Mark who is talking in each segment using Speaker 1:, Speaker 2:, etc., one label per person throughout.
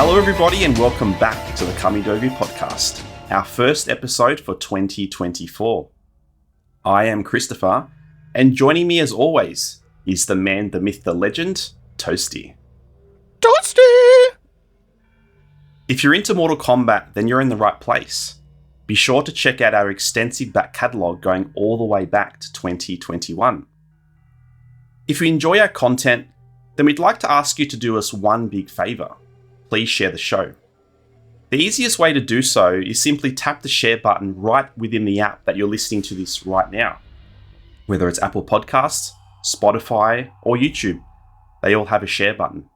Speaker 1: Hello everybody and welcome back to the Kamidogu podcast, our first episode for 2024. I am Christopher, and joining me as always is the man, the myth, the legend, Toasty.
Speaker 2: Toasty!
Speaker 1: If you're into Mortal Kombat, then you're in the right place. Be sure to check out our extensive back catalogue going all the way back to 2021. If you enjoy our content, then we'd like to ask you to do us one big favour. Please share the show. The easiest way to do so is simply tap the share button right within the app that you're listening to this right now. Whether it's Apple Podcasts, Spotify, or YouTube, they all have a share button.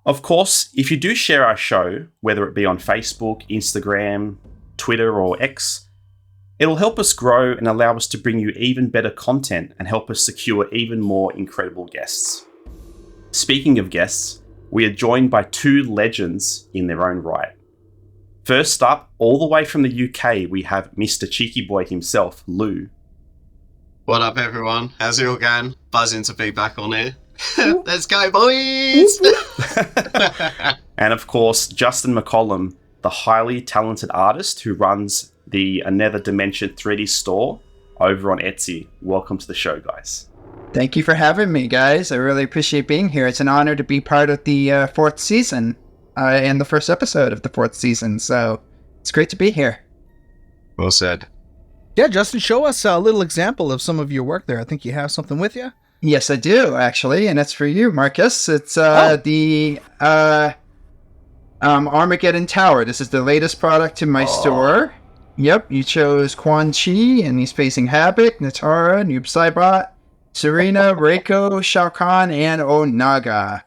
Speaker 1: Of course, if you do share our show, whether it be on Facebook, Instagram, Twitter, or X, it'll help us grow and allow us to bring you even better content and help us secure even more incredible guests. Speaking of guests, we are joined by two legends in their own right. First up, all the way from the UK, we have Mr. Cheeky Boy himself, Lou.
Speaker 3: What up, everyone? How's it all going? Buzzing to be back on here. Let's go, boys!
Speaker 1: And of course, Justin McCollum, the highly talented artist who runs the Another Dimension 3D store over on Etsy. Welcome to the show, guys.
Speaker 2: Thank you for having me, guys. I really appreciate being here. It's an honor to be part of the fourth season and the first episode of the fourth season, so it's great to be here.
Speaker 3: Well said.
Speaker 4: Yeah, Justin, show us a little example of some of your work there. I think you have something with you.
Speaker 2: Yes, I do, actually, and it's for you, Marcus. It's the Armageddon Tower. This is the latest product in my store. Yep, you chose Quan Chi, and he's facing Havoc, Natara, Noob Saibot, Serena, Reiko, Shao Kahn, and Onaga.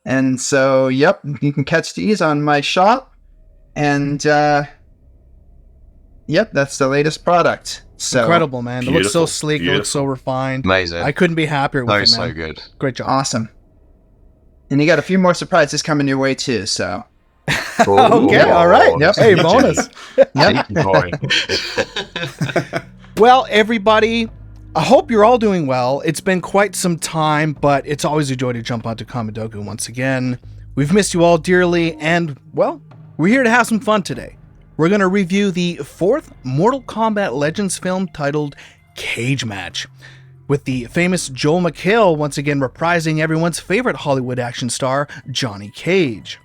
Speaker 2: And so, yep, you can catch these on my shop. And, yep, that's the latest product. So
Speaker 4: incredible, man. It looks so sleek.
Speaker 1: Beautiful.
Speaker 4: It looks so refined.
Speaker 3: Amazing.
Speaker 4: I couldn't be happier with it, man.
Speaker 3: So good.
Speaker 4: Great job.
Speaker 2: awesome. And you got a few more surprises coming your way, too, so.
Speaker 4: Okay, all right.
Speaker 2: Yep.
Speaker 4: Hey, bonus.
Speaker 2: Yep.
Speaker 4: Well, everybody, I hope you're all doing well. It's been quite some time, but it's always a joy to jump onto Kamidogu once again. We've missed you all dearly, and, well, we're here to have some fun today. We're going to review the fourth Mortal Kombat Legends film titled Cage Match, with the famous Joel McHale once again reprising everyone's favorite Hollywood action star, Johnny Cage.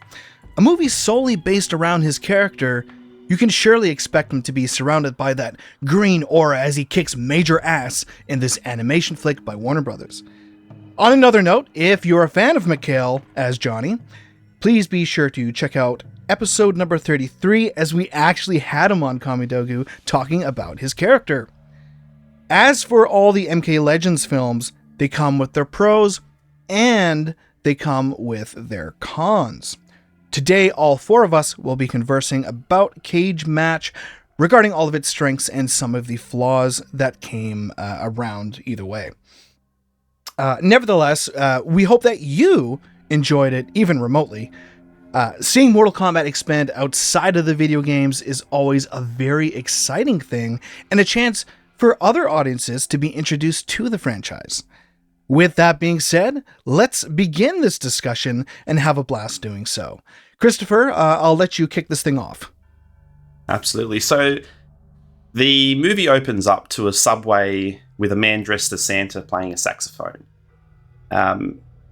Speaker 4: A movie solely based around his character, you can surely expect him to be surrounded by that green aura as he kicks major ass in this animation flick by Warner Brothers. On another note, if you're a fan of McHale as Johnny, please be sure to check out episode number 33 as we actually had him on Kamidogu talking about his character. As for all the MK Legends films, they come with their pros and they come with their cons. Today, all four of us will be conversing about Cage Match, regarding all of its strengths and some of the flaws that came around either way. Nevertheless, we hope that you enjoyed it, even remotely. Seeing Mortal Kombat expand outside of the video games is always a very exciting thing, and a chance for other audiences to be introduced to the franchise. With that being said, let's begin this discussion and have a blast doing so. Christopher, I'll let you kick this thing off.
Speaker 1: Absolutely. So, the movie opens up to a subway with a man dressed as Santa playing a saxophone.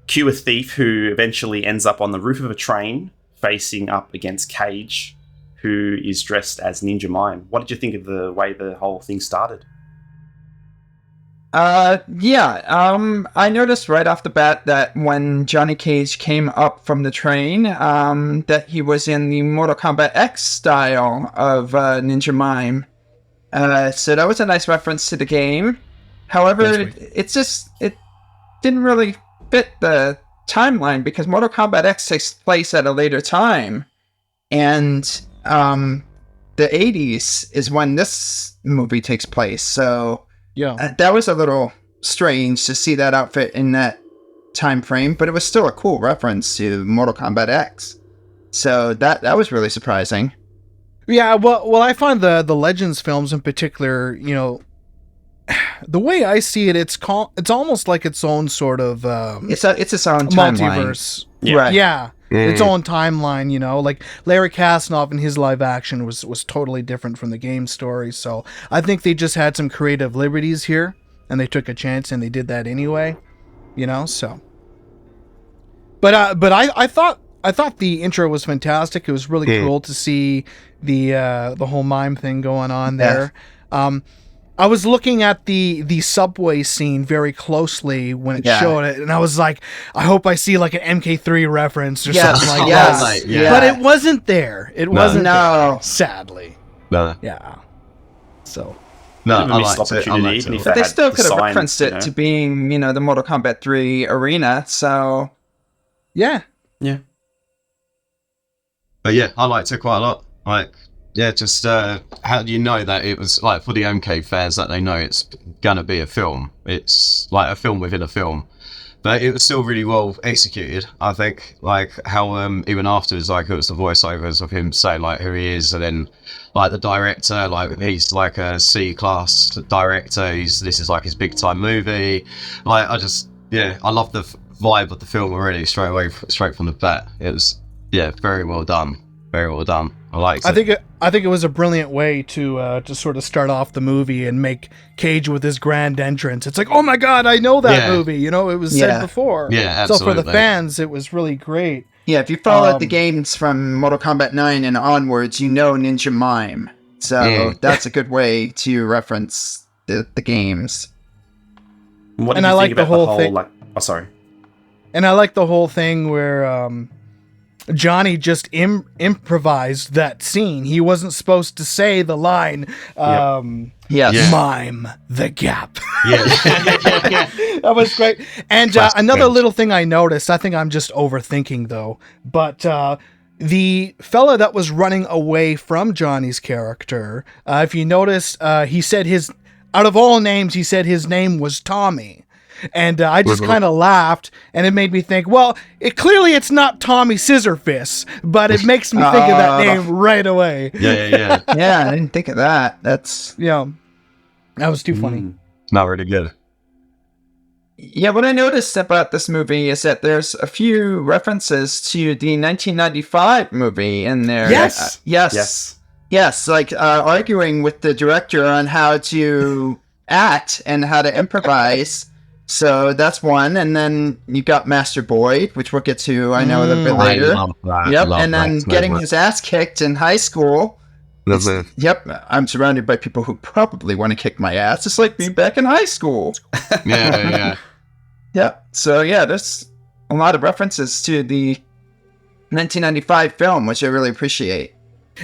Speaker 1: Cue a thief who eventually ends up on the roof of a train facing up against Cage, who is dressed as Ninja Mime. What did you think of the way the whole thing started?
Speaker 2: I noticed right off the bat that when Johnny Cage came up from the train, that he was in the Mortal Kombat X style of Ninja Mime. So that was a nice reference to the game. However, it didn't really fit the timeline because Mortal Kombat X takes place at a later time. And the 80s is when this movie takes place, so
Speaker 4: Yeah.
Speaker 2: that was a little strange to see that outfit in that time frame, but it was still a cool reference to Mortal Kombat X. So that was really surprising.
Speaker 4: Yeah, well, I find the Legends films in particular, you know, the way I see it, it's almost like its own sort of
Speaker 2: it's its own timeline.
Speaker 4: multiverse.
Speaker 1: Yeah.
Speaker 2: Right.
Speaker 4: Yeah. its own timeline, you know. Like Larry Kasanoff in his live action was totally different from the game story. So I think they just had some creative liberties here, and they took a chance, and they did that anyway, you know. So, but I thought the intro was fantastic. It was really cool to see the whole mime thing going on there. I was looking at the subway scene very closely when it showed it, and I was like, I hope I see like an MK3 reference or something like that. But it wasn't there. It wasn't there, sadly.
Speaker 3: No.
Speaker 4: Yeah. So.
Speaker 3: No,
Speaker 1: I liked it.
Speaker 2: But they still could have referenced it to being, you know, the Mortal Kombat 3 arena, so...
Speaker 4: Yeah.
Speaker 3: But yeah, I liked it quite a lot. Like, yeah, just how do you know that it was like for the MK fans that they know it's gonna be a film? It's like a film within a film, but it was still really well executed. I think like how even afterwards, like it was the voiceovers of him saying like who he is, and then like the director, like he's like a C-class director. This is like his big time movie. Like I love the vibe of the film already straight from the bat. It was very well done. Very well done. I liked it.
Speaker 4: I think it was a brilliant way to sort of start off the movie and make Cage with his grand entrance. It's like, oh my god, I know that movie. You know, it was said before.
Speaker 3: Yeah, absolutely.
Speaker 4: So for the fans, it was really great.
Speaker 2: Yeah, if you followed the games from Mortal Kombat 9 and onwards, you know Ninja Mime. So that's a good way to reference the games.
Speaker 1: What did you think about the whole thing? Sorry.
Speaker 4: And I like the whole thing where Johnny just improvised that scene. He wasn't supposed to say the line, mime the gap. That was great. And another little thing I noticed, I think I'm just overthinking though, but the fella that was running away from Johnny's character, if you notice, he said out of all names, he said his name was Tommy. And I just kind of laughed, and it made me think, well, it's not Tommy Scissorfist, but it makes me think of that name right away.
Speaker 3: Yeah.
Speaker 2: Yeah, I didn't think of that. That's...
Speaker 4: Yeah, that was too funny.
Speaker 3: Not really good.
Speaker 2: Yeah, what I noticed about this movie is that there's a few references to the 1995 movie in there. Yes, like arguing with the director on how to act and how to improvise. So that's one, and then you got Master Boyd, which we'll get to, I know, a little bit later. And then getting his ass kicked in high school. Yep, I'm surrounded by people who probably want to kick my ass. It's like me back in high school.
Speaker 3: Yeah.
Speaker 2: Yeah, so yeah, there's a lot of references to the 1995 film, which I really appreciate.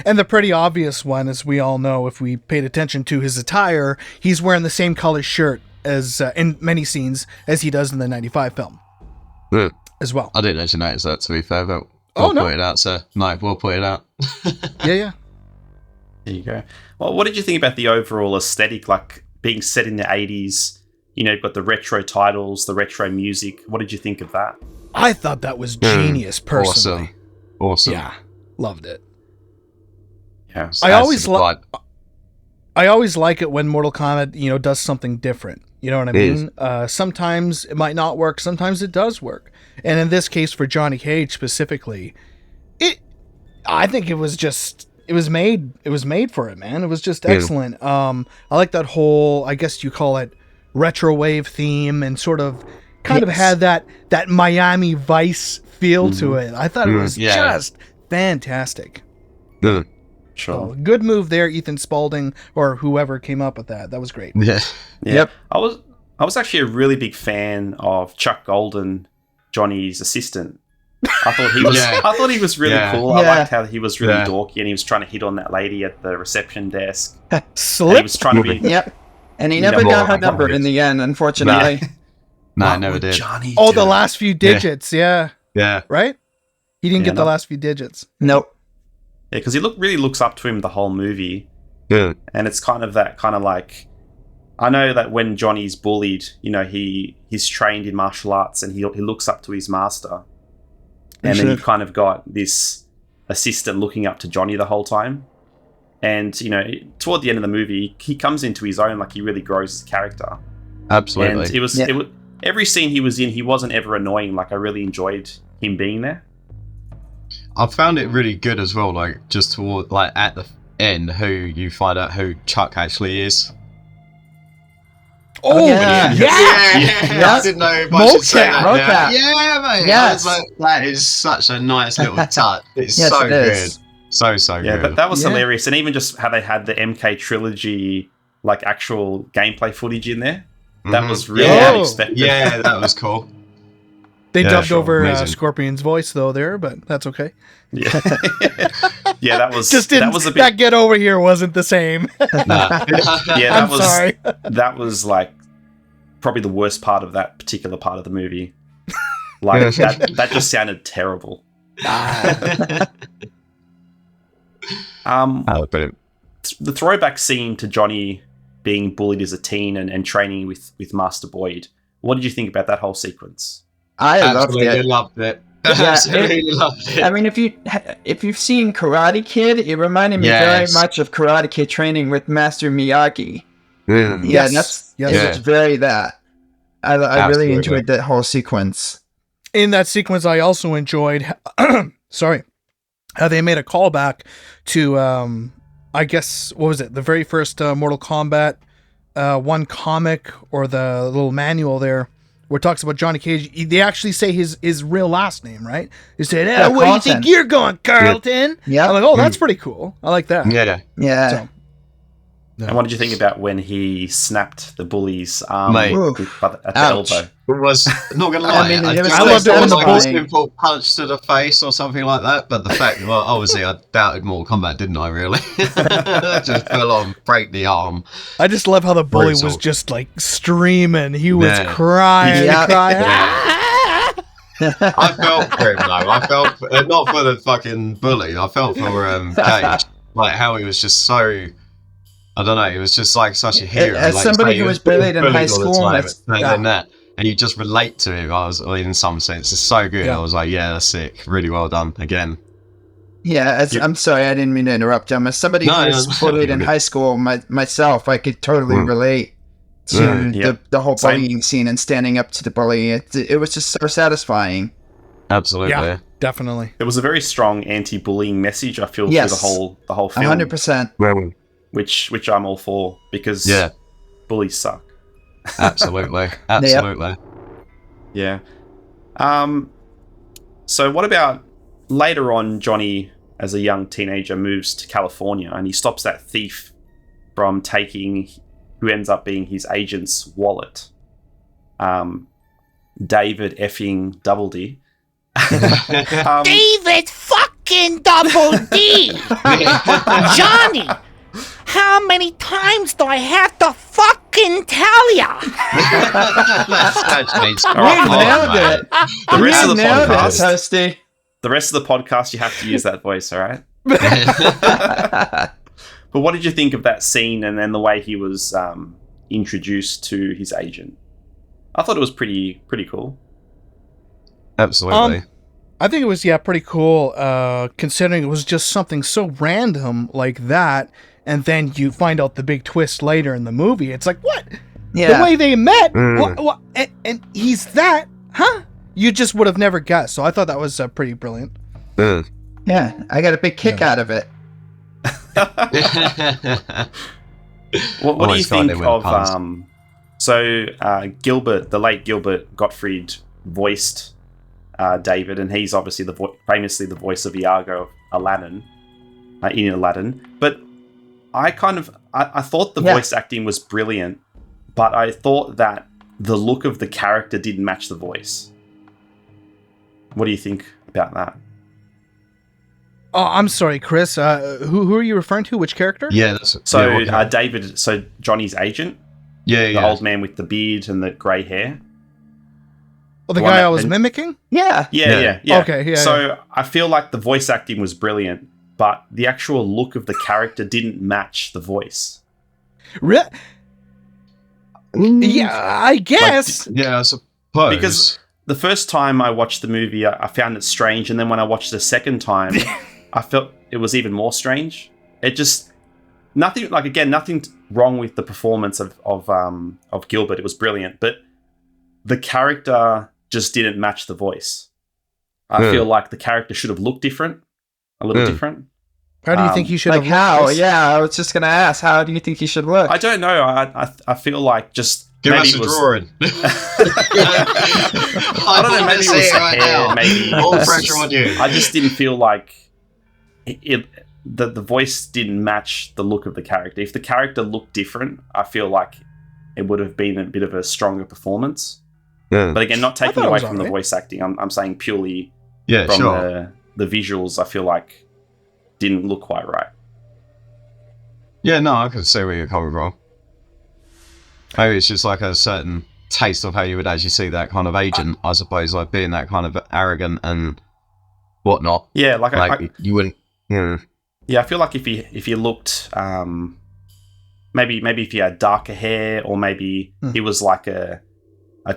Speaker 4: And the pretty obvious one, as we all know, if we paid attention to his attire, he's wearing the same color shirt as in many scenes as he does in the 95 film as well.
Speaker 3: I didn't actually notice that, to be fair, but we'll put it out, sir. No, we'll put it out.
Speaker 4: Yeah.
Speaker 1: There you go. Well, what did you think about the overall aesthetic, like being set in the 80s? You know, you've got the retro titles, the retro music. What did you think of that?
Speaker 4: I thought that was genius, personally.
Speaker 3: Awesome.
Speaker 4: Yeah, loved it.
Speaker 1: Yeah.
Speaker 4: I always like it when Mortal Kombat, does something different. You know what I mean? Sometimes it might not work. Sometimes it does work. And in this case, for Johnny Cage specifically, I think it was made for it, man. It was just excellent. I like that whole, I guess you call it, retro wave theme, and sort of kind of had that Miami Vice feel to it. I thought it was just fantastic.
Speaker 3: Sure.
Speaker 4: So, good move there, Ethan Spalding, or whoever came up with that. That was great.
Speaker 3: Yeah.
Speaker 2: Yep.
Speaker 1: I was actually a really big fan of Chuck Golden, Johnny's assistant. I thought he was really cool. I liked how he was really dorky, and he was trying to hit on that lady at the reception desk.
Speaker 4: Slip.
Speaker 1: He was trying to be.
Speaker 2: Yep. And he never got her number in the end, unfortunately.
Speaker 3: No, I never did.
Speaker 4: The last few digits, yeah. Right? He didn't get the last few digits.
Speaker 2: Nope.
Speaker 1: Yeah, because he really looks up to him the whole movie.
Speaker 3: Yeah.
Speaker 1: And it's kind of like, I know that when Johnny's bullied, he's trained in martial arts, and he looks up to his master. And then you've kind of got this assistant looking up to Johnny the whole time. And, toward the end of the movie, he comes into his own, like he really grows as a character.
Speaker 3: Absolutely.
Speaker 1: And it was every scene he was in, he wasn't ever annoying. Like, I really enjoyed him being there.
Speaker 3: I found it really good as well. Like just toward like at the end, who you find out who Chuck actually is.
Speaker 4: Oh,
Speaker 2: yeah.
Speaker 4: yeah.
Speaker 3: I didn't know if I should say that.
Speaker 2: Mocap.
Speaker 3: Yeah, mate.
Speaker 2: Yes.
Speaker 3: I was like, that is such a nice little touch. It's
Speaker 2: Yes,
Speaker 3: so
Speaker 2: it
Speaker 3: good.
Speaker 2: is.
Speaker 3: So
Speaker 1: Yeah,
Speaker 3: good.
Speaker 1: that was
Speaker 2: Yeah.
Speaker 1: hilarious. And even just how they had the MK trilogy, like actual gameplay footage in there. That was really
Speaker 4: Yeah.
Speaker 1: unexpected.
Speaker 3: Yeah, that was cool.
Speaker 4: They
Speaker 3: Yeah,
Speaker 4: dubbed
Speaker 3: sure.
Speaker 4: over
Speaker 3: Amazing.
Speaker 4: Scorpion's voice though there, but that's okay.
Speaker 1: Yeah, yeah, that was
Speaker 4: Just didn't.
Speaker 1: that was a
Speaker 4: That
Speaker 1: bit.
Speaker 4: get over here wasn't the same.
Speaker 3: Nah.
Speaker 1: Yeah,
Speaker 4: I'm sorry.
Speaker 1: that was like probably the worst part of that particular part of the movie. Like that just sounded terrible.
Speaker 3: Oh, brilliant.
Speaker 1: The throwback scene to Johnny being bullied as a teen and training with Master Boyd. What did you think about that whole sequence?
Speaker 2: I loved
Speaker 3: Absolutely
Speaker 2: it.
Speaker 3: loved it.
Speaker 2: Yeah,
Speaker 3: Absolutely loved it.
Speaker 2: I mean, if you've seen Karate Kid, it reminded me very
Speaker 3: Yes.
Speaker 2: much of Karate Kid training with Master Miyagi.
Speaker 3: Mm.
Speaker 2: Yeah,
Speaker 4: Yes.
Speaker 2: and that's
Speaker 4: Yes.
Speaker 2: it was very that. I really
Speaker 3: Absolutely.
Speaker 2: enjoyed that whole sequence.
Speaker 4: In that sequence, I also enjoyed. Sorry, how they made a callback to. I guess what was it? The very first Mortal Kombat one comic or the little manual there, where it talks about Johnny Cage. They actually say his real last name, right? They said,
Speaker 2: Yeah,
Speaker 4: "Where do you
Speaker 2: Carlton.
Speaker 4: think you're going, Carlton?"
Speaker 2: Yeah.
Speaker 4: I'm like, "Oh, that's pretty cool. I like that."
Speaker 3: Yeah.
Speaker 2: Yeah.
Speaker 4: So-
Speaker 1: And what did you think about when he snapped the bully's arm
Speaker 3: Mate.
Speaker 1: at the
Speaker 2: Ouch.
Speaker 1: elbow?
Speaker 3: It was not gonna lie.
Speaker 2: I mean, it was
Speaker 4: I loved it when the
Speaker 3: like
Speaker 4: ball-
Speaker 3: a simple punch to the face or something like that. But the fact, well, obviously, I doubted Mortal Kombat, didn't I? Really, just full on break the arm.
Speaker 4: I just love how the bully was
Speaker 3: Brutal.
Speaker 4: just like streaming. He was
Speaker 3: Yeah.
Speaker 4: crying,
Speaker 2: Yeah.
Speaker 4: crying.
Speaker 3: I felt for him though. I felt not for the fucking bully. I felt for Cage, like how he was just so. I don't know. He was just like such a hero.
Speaker 2: As
Speaker 3: like,
Speaker 2: somebody
Speaker 3: say,
Speaker 2: who
Speaker 3: he
Speaker 2: was bullied in
Speaker 3: bullied
Speaker 2: high
Speaker 3: all the
Speaker 2: school,
Speaker 3: time,
Speaker 2: that's-
Speaker 3: and
Speaker 2: yeah.
Speaker 3: that, and you just relate to him. I was, in some sense, it's so good.
Speaker 4: Yeah.
Speaker 3: I was like, yeah, that's sick. Really well done again.
Speaker 2: Yeah, I'm sorry, I didn't mean to interrupt him. As somebody
Speaker 3: No,
Speaker 2: who
Speaker 3: no,
Speaker 2: was
Speaker 3: no,
Speaker 2: bullied in
Speaker 3: you're
Speaker 2: high school myself, I could totally
Speaker 3: Mm.
Speaker 2: relate to
Speaker 1: Yeah.
Speaker 2: the whole
Speaker 1: Same.
Speaker 2: bullying scene and standing up to the bully. It was just so satisfying.
Speaker 3: Absolutely.
Speaker 4: Yeah, definitely.
Speaker 1: There was a very strong anti-bullying message. I feel
Speaker 2: Yes.
Speaker 1: through the whole film,
Speaker 2: 100%.
Speaker 1: which I'm all for because
Speaker 3: Yeah,
Speaker 1: bullies suck.
Speaker 3: absolutely, absolutely.
Speaker 1: Yeah. So what about later on? Johnny, as a young teenager, moves to California and he stops that thief from taking, who ends up being his agent's wallet. David effing Double D.
Speaker 5: David fucking Double D! Johnny! How many times do I have to fucking tell ya?
Speaker 3: Actually, it's
Speaker 1: All
Speaker 3: not
Speaker 1: right,
Speaker 3: hard,
Speaker 2: nailed
Speaker 3: mate.
Speaker 2: it.
Speaker 1: The rest of the
Speaker 2: Nailed it,
Speaker 1: podcast,
Speaker 2: Toasty.
Speaker 1: the rest of the podcast, you have to use that voice. All right. But what did you think of that scene and then the way he was introduced to his agent? I thought it was pretty cool.
Speaker 3: Absolutely.
Speaker 4: I think it was pretty cool, considering it was just something so random like that, and then you find out the big twist later in the movie. It's like, what?
Speaker 2: Yeah.
Speaker 4: The way they met?
Speaker 3: Mm.
Speaker 4: What? And he's that? Huh? You just would have never guessed. So I thought that was pretty brilliant.
Speaker 3: Mm.
Speaker 2: Yeah, I got a big kick out of it.
Speaker 1: What do you
Speaker 3: Always find
Speaker 1: think
Speaker 3: it when it
Speaker 1: of
Speaker 3: comes.
Speaker 1: Gilbert, the late Gilbert Gottfried voiced David, and he's obviously famously the voice of Iago of Aladdin in Aladdin. But I thought the voice acting was brilliant, but I thought that the look of the character didn't match the voice. What do you think about that?
Speaker 4: Oh, I'm sorry, Chris. Who are you referring to? Which character?
Speaker 3: Yeah, that's
Speaker 1: So
Speaker 3: yeah, okay.
Speaker 1: David, so Johnny's agent,
Speaker 3: yeah,
Speaker 1: the old man with the beard and the grey hair.
Speaker 4: Oh, the
Speaker 1: The one
Speaker 4: guy
Speaker 1: that-
Speaker 4: I was mimicking?
Speaker 2: Yeah.
Speaker 1: Yeah.
Speaker 4: Okay, yeah,
Speaker 1: So I feel like the voice acting was brilliant, but the actual look of the character didn't match the voice.
Speaker 4: Yeah, I guess.
Speaker 3: Yeah, I suppose.
Speaker 1: Because the first time I watched the movie, I found it strange, and then when I watched it a second time, I felt it was even more strange. It just nothing wrong with the performance of Gilbert. It was brilliant, but the character just didn't match the voice. I feel like the character should have looked different, a little different.
Speaker 4: How do you think he should
Speaker 2: like
Speaker 4: have
Speaker 2: how?
Speaker 4: looked?
Speaker 2: Yeah, I was just gonna ask. How do you think he should look?
Speaker 1: I don't know. I feel like just
Speaker 3: Give
Speaker 1: maybe
Speaker 3: us a
Speaker 1: it was,
Speaker 3: drawing.
Speaker 1: I don't know. Maybe it was the hair. Maybe
Speaker 3: all pressure on you.
Speaker 1: I just didn't feel like the voice didn't match the look of the character. If the character looked different, I feel like it would have been a bit of a stronger performance.
Speaker 3: Yeah.
Speaker 1: But again, not taking
Speaker 4: thought it
Speaker 1: away
Speaker 4: was
Speaker 1: from the
Speaker 4: alright.
Speaker 1: voice acting. I'm saying purely
Speaker 3: Yeah,
Speaker 1: from
Speaker 3: sure.
Speaker 1: the visuals. I feel like didn't look quite right.
Speaker 3: Yeah, no, I can see where you're coming from. Maybe it's just like a certain taste of how you would actually see that kind of agent, I suppose, like being that kind of arrogant and whatnot.
Speaker 1: Yeah, like
Speaker 3: Like you wouldn't. Yeah.
Speaker 1: yeah, I feel like if he looked, maybe if he had darker hair, or maybe he was like a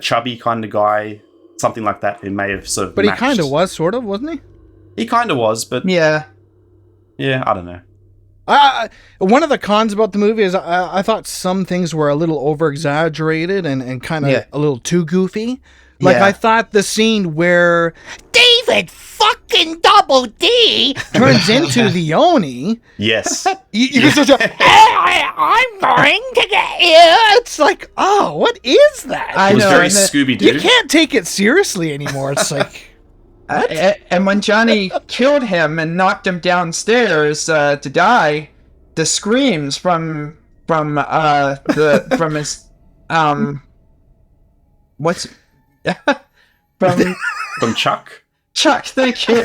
Speaker 1: chubby kind of guy, something like that. It may have sort of.
Speaker 4: But he
Speaker 1: matched.
Speaker 4: kind of was, sort of, wasn't he?
Speaker 1: He kind of was, but
Speaker 2: yeah.
Speaker 1: I don't know.
Speaker 4: One of the cons about the movie is I thought some things were a little over exaggerated and kind of
Speaker 2: Yeah.
Speaker 4: a little too goofy. Like
Speaker 2: Yeah.
Speaker 4: I thought the scene where
Speaker 5: David fucking Double D.
Speaker 4: turns into the Oni,
Speaker 1: Yes.
Speaker 4: you can just
Speaker 5: I'm going to get you.
Speaker 4: it's like, oh, what is that?
Speaker 2: I
Speaker 1: It was
Speaker 2: know.
Speaker 1: very
Speaker 2: and
Speaker 1: Scooby
Speaker 4: You
Speaker 1: Doo.
Speaker 4: can't take it seriously anymore. It's like,
Speaker 2: and when Johnny killed him and knocked him downstairs to die, the screams from his what's from
Speaker 1: From Chuck.
Speaker 2: Chuck, thank you.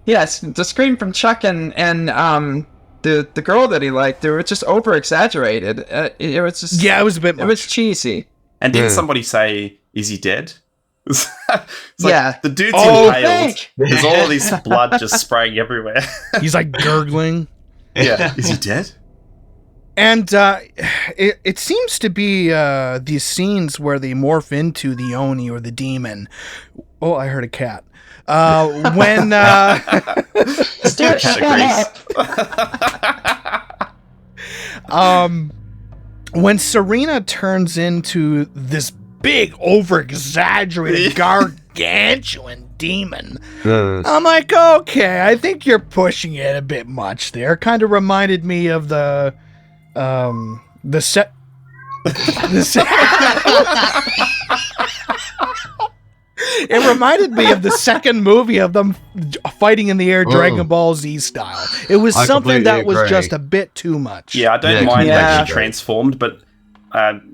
Speaker 2: Yes, the scream from Chuck and the girl that he liked, they were just over exaggerated. It was just
Speaker 4: yeah, it was a bit
Speaker 2: it was
Speaker 4: much.
Speaker 2: cheesy.
Speaker 1: And didn't
Speaker 3: Yeah.
Speaker 1: somebody say, "Is he dead?" It's like,
Speaker 2: Yeah.
Speaker 1: the dude's
Speaker 4: Oh,
Speaker 1: impaled.
Speaker 2: thank-
Speaker 1: There's all of this blood just spraying everywhere.
Speaker 4: He's like gurgling.
Speaker 1: Yeah. Is he dead?
Speaker 4: And it seems to be these scenes where they morph into the Oni or the demon. Oh, I heard a cat. When
Speaker 1: Categories.
Speaker 4: when Serena turns into this big, over-exaggerated, gargantuan demon, I'm like, okay, I think you're pushing it a bit much there. Kind of reminded me of the set. It reminded me of the second movie of them fighting in the air, Dragon Ball Z style. It was
Speaker 3: I
Speaker 4: something that
Speaker 3: completely
Speaker 4: was
Speaker 3: agree.
Speaker 4: just a bit too much.
Speaker 1: Yeah, I don't
Speaker 3: Yeah,
Speaker 1: mind that
Speaker 2: yeah.
Speaker 1: she transformed, but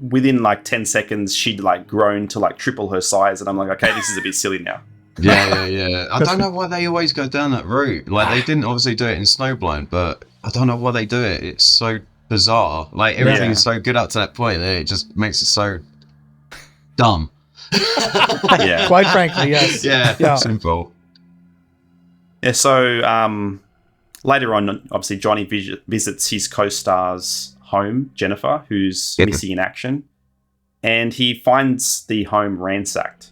Speaker 1: within like 10 seconds, she'd like grown to like triple her size, and I'm like, okay, this is a bit silly now.
Speaker 3: Yeah. I don't know why they always go down that route. Like, they didn't obviously do it in Snowblind, but I don't know why they do it. It's so bizarre. Like, everything's so good up to that point that it just makes it so dumb.
Speaker 1: Yeah.
Speaker 4: Quite frankly, yes.
Speaker 3: Yeah. Simple.
Speaker 1: Yeah, so later on, obviously, Johnny visits his co-star's home, Jennifer, who's missing in action, and he finds the home ransacked.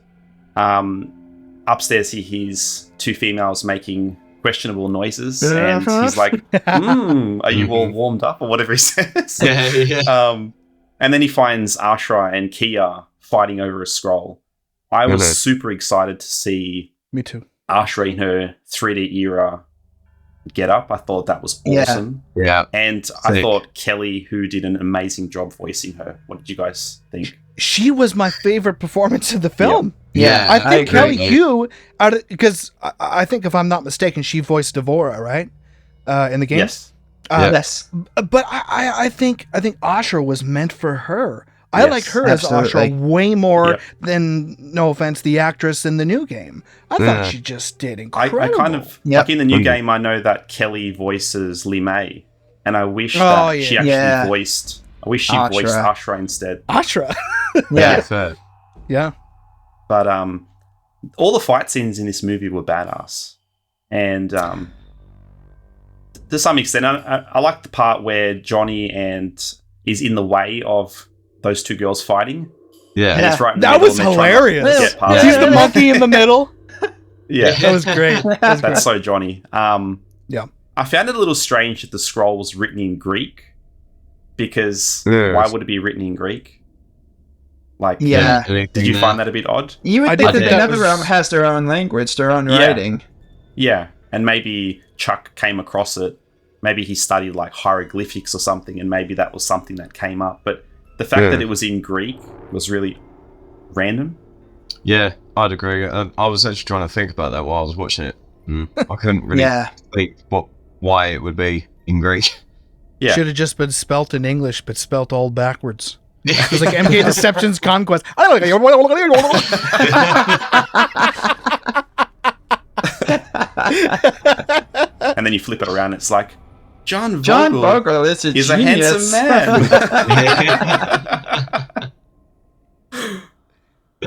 Speaker 1: Upstairs, he hears two females making questionable noises, and he's like, are you all warmed up, or whatever he says?
Speaker 3: Yeah.
Speaker 1: And then he finds Ashra and Kia fighting over a scroll. I was super excited to see
Speaker 4: Me too.
Speaker 1: Ashra in her 3D era get up. I thought that was awesome.
Speaker 3: Yeah.
Speaker 1: And I
Speaker 3: Sick.
Speaker 1: thought Kelly, who did an amazing job voicing her. What did you guys think?
Speaker 4: She was my favorite performance of the film.
Speaker 2: Yeah,
Speaker 4: I think
Speaker 2: agree.
Speaker 4: Kelly Hu, because I think if I'm not mistaken, she voiced Devora, right? In the game.
Speaker 1: Yes.
Speaker 2: Yes.
Speaker 4: But I think Ashra was meant for her. I
Speaker 1: Yes,
Speaker 4: like her as
Speaker 2: absolutely.
Speaker 4: Ashra way more
Speaker 1: Yep.
Speaker 4: than, no offense, the actress in the new game. I thought she just did
Speaker 1: I
Speaker 4: incredible.
Speaker 1: kind of, like in the new game, I know that Kelly voices Li Mei, and I wish that she actually voiced, I wish she voiced Ashra instead.
Speaker 4: Ashra.
Speaker 2: Yeah.
Speaker 3: Fair.
Speaker 4: Yeah.
Speaker 1: But all the fight scenes in this movie were badass. And to some extent, I like the part where Johnny is in the way of those two girls fighting.
Speaker 3: Yeah.
Speaker 1: And it's right in the
Speaker 4: That
Speaker 1: middle,
Speaker 4: was
Speaker 1: and they're trying to
Speaker 4: hilarious.
Speaker 1: get past
Speaker 4: He's
Speaker 1: it.
Speaker 4: the monkey in the middle.
Speaker 1: Yeah,
Speaker 4: That was great.
Speaker 1: that's so Johnny.
Speaker 4: Yeah.
Speaker 1: I found it a little strange that the scroll was written in Greek, because
Speaker 3: Yes.
Speaker 1: why would it be written in Greek? Like,
Speaker 2: Yeah.
Speaker 1: did you find that a bit odd?
Speaker 2: You would
Speaker 4: I
Speaker 2: think
Speaker 4: did
Speaker 2: that
Speaker 4: think
Speaker 2: the
Speaker 4: that
Speaker 2: NetherRealm
Speaker 4: was-
Speaker 2: has their own language, their own
Speaker 1: Yeah.
Speaker 2: writing.
Speaker 1: Yeah, and maybe Chuck came across it. Maybe he studied like hieroglyphics or something, and maybe that was something that came up. But the fact that it was in Greek was really random.
Speaker 3: Yeah, I'd agree. I was actually trying to think about that while I was watching it. I couldn't really
Speaker 2: Yeah.
Speaker 3: think why it would be in Greek.
Speaker 1: Yeah.
Speaker 4: Should have just been spelt in English, but spelt all backwards. It was like MK Deception's Conquest.
Speaker 1: And then you flip it around, it's like, John
Speaker 2: Vogel is a
Speaker 1: is a
Speaker 2: genius.
Speaker 1: handsome man.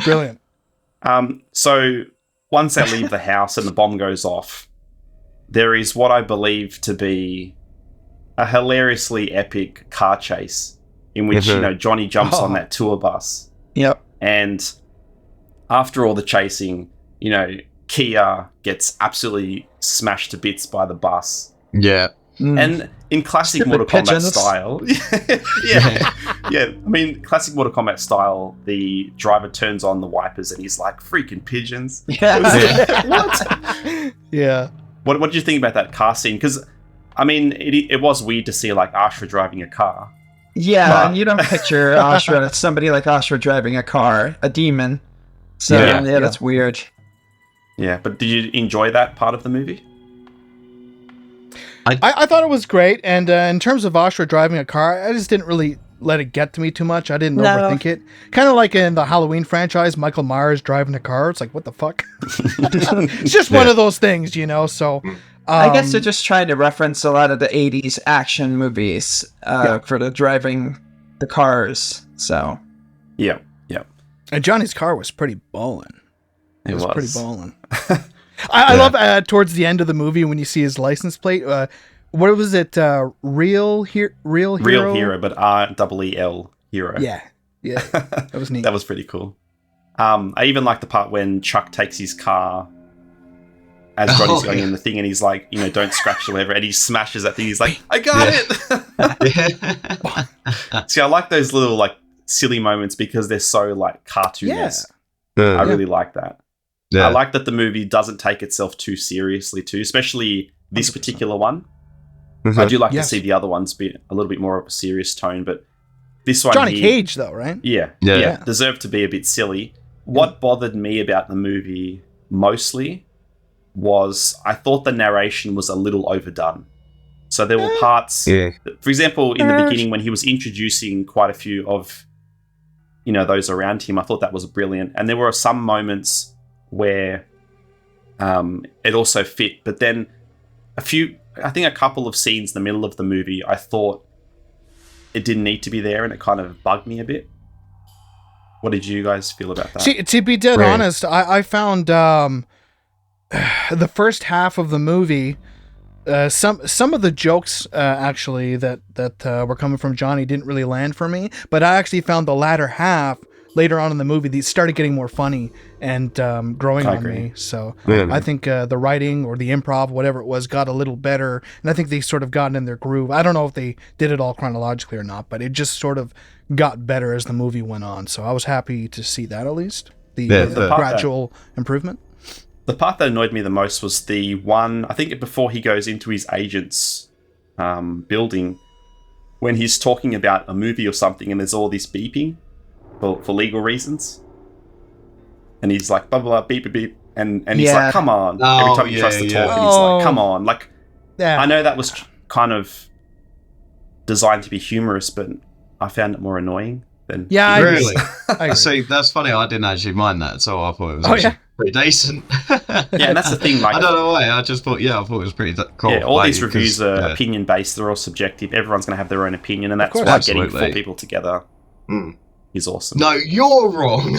Speaker 4: Brilliant.
Speaker 1: So once they leave the house and the bomb goes off, there is what I believe to be a hilariously epic car chase in which, Johnny jumps on that tour bus.
Speaker 2: Yep.
Speaker 1: And after all the chasing, Kia gets absolutely smashed to bits by the bus.
Speaker 3: Yeah.
Speaker 1: And in classic
Speaker 2: Stupid
Speaker 1: Mortal Kombat
Speaker 2: pigeons.
Speaker 1: style, yeah. I mean, classic Mortal Kombat style, the driver turns on the wipers and he's like, "Freaking pigeons!"
Speaker 2: Yeah.
Speaker 1: What?
Speaker 4: Yeah.
Speaker 1: What did you think about that car scene? Because, I mean, it was weird to see like Ashra driving a car.
Speaker 2: Yeah,
Speaker 1: But-
Speaker 2: and you don't picture Ashra, somebody like Ashra driving a car, a demon. So,
Speaker 1: Yeah.
Speaker 2: yeah, that's weird.
Speaker 1: Yeah, but did you enjoy that part of the movie?
Speaker 4: I thought it was great, and in terms of Ashra driving a car, I just didn't really let it get to me too much. I didn't overthink it. Kind of like in the Halloween franchise, Michael Myers driving a car. It's like, what the fuck? It's just one of those things, so...
Speaker 2: I guess they're just trying to reference a lot of the 80s action movies for the driving the cars, so...
Speaker 1: Yeah.
Speaker 4: And Johnny's car was pretty ballin'.
Speaker 1: It was.
Speaker 4: Pretty ballin'. I love towards the end of the movie when you see his license plate. What was it? Real Hero?
Speaker 1: Real Hero, but REEL Hero.
Speaker 4: Yeah. That was neat.
Speaker 1: That was pretty cool. I even like the part when Chuck takes his car as Johnny's going in the thing and he's like, don't scratch or whatever, and he smashes that thing. He's like, I got it! See, I like those little, like, silly moments because they're so, like, cartoon-esque. I really like that.
Speaker 3: Yeah.
Speaker 1: I like that the movie doesn't take itself too seriously, too, especially this
Speaker 4: 100%.
Speaker 1: particular one. I do like
Speaker 4: Yes.
Speaker 1: to see the other ones be a little bit more of a serious tone, but this one
Speaker 4: Johnny
Speaker 1: here,
Speaker 4: Cage, though, right?
Speaker 1: Yeah, deserved to be a bit silly. What bothered me about the movie mostly was I thought the narration was a little overdone. So there were parts, for example, in the beginning when he was introducing quite a few of, those around him, I thought that was brilliant. And there were some moments where it also fit, but then I think a couple of scenes in the middle of the movie, I thought it didn't need to be there, and it kind of bugged me a bit. What did you guys feel about that?
Speaker 4: See, to be dead honest, I found the first half of the movie, some of the jokes actually that were coming from Johnny didn't really land for me, but I actually found the latter half later on in the movie, these started getting more funny and growing on me. So I think the writing or the improv, whatever it was, got a little better. And I think they sort of gotten in their groove. I don't know if they did it all chronologically or not, but it just sort of got better as the movie went on. So I was happy to see that at least. The gradual improvement.
Speaker 1: The part that annoyed me the most was the one, I think before he goes into his agent's building, when he's talking about a movie or something and there's all this beeping for legal reasons. And he's like, blah, blah, blah, beep, beep, beep. And he's like, come on. Every time he tries to talk, and he's like, come on. Like, I know that was kind of designed to be humorous, but I found it more annoying than...
Speaker 4: Yeah, I
Speaker 3: really?
Speaker 4: agree.
Speaker 3: See, that's funny. I didn't actually mind that, so I thought it was actually pretty decent.
Speaker 1: Yeah, and that's the thing. Like,
Speaker 3: I don't know why. I just thought, I thought it was pretty cool.
Speaker 1: Yeah, all
Speaker 3: like,
Speaker 1: these reviews are opinion-based. They're all subjective. Everyone's going to have their own opinion, and that's why getting four people together is awesome.
Speaker 3: No, you're wrong.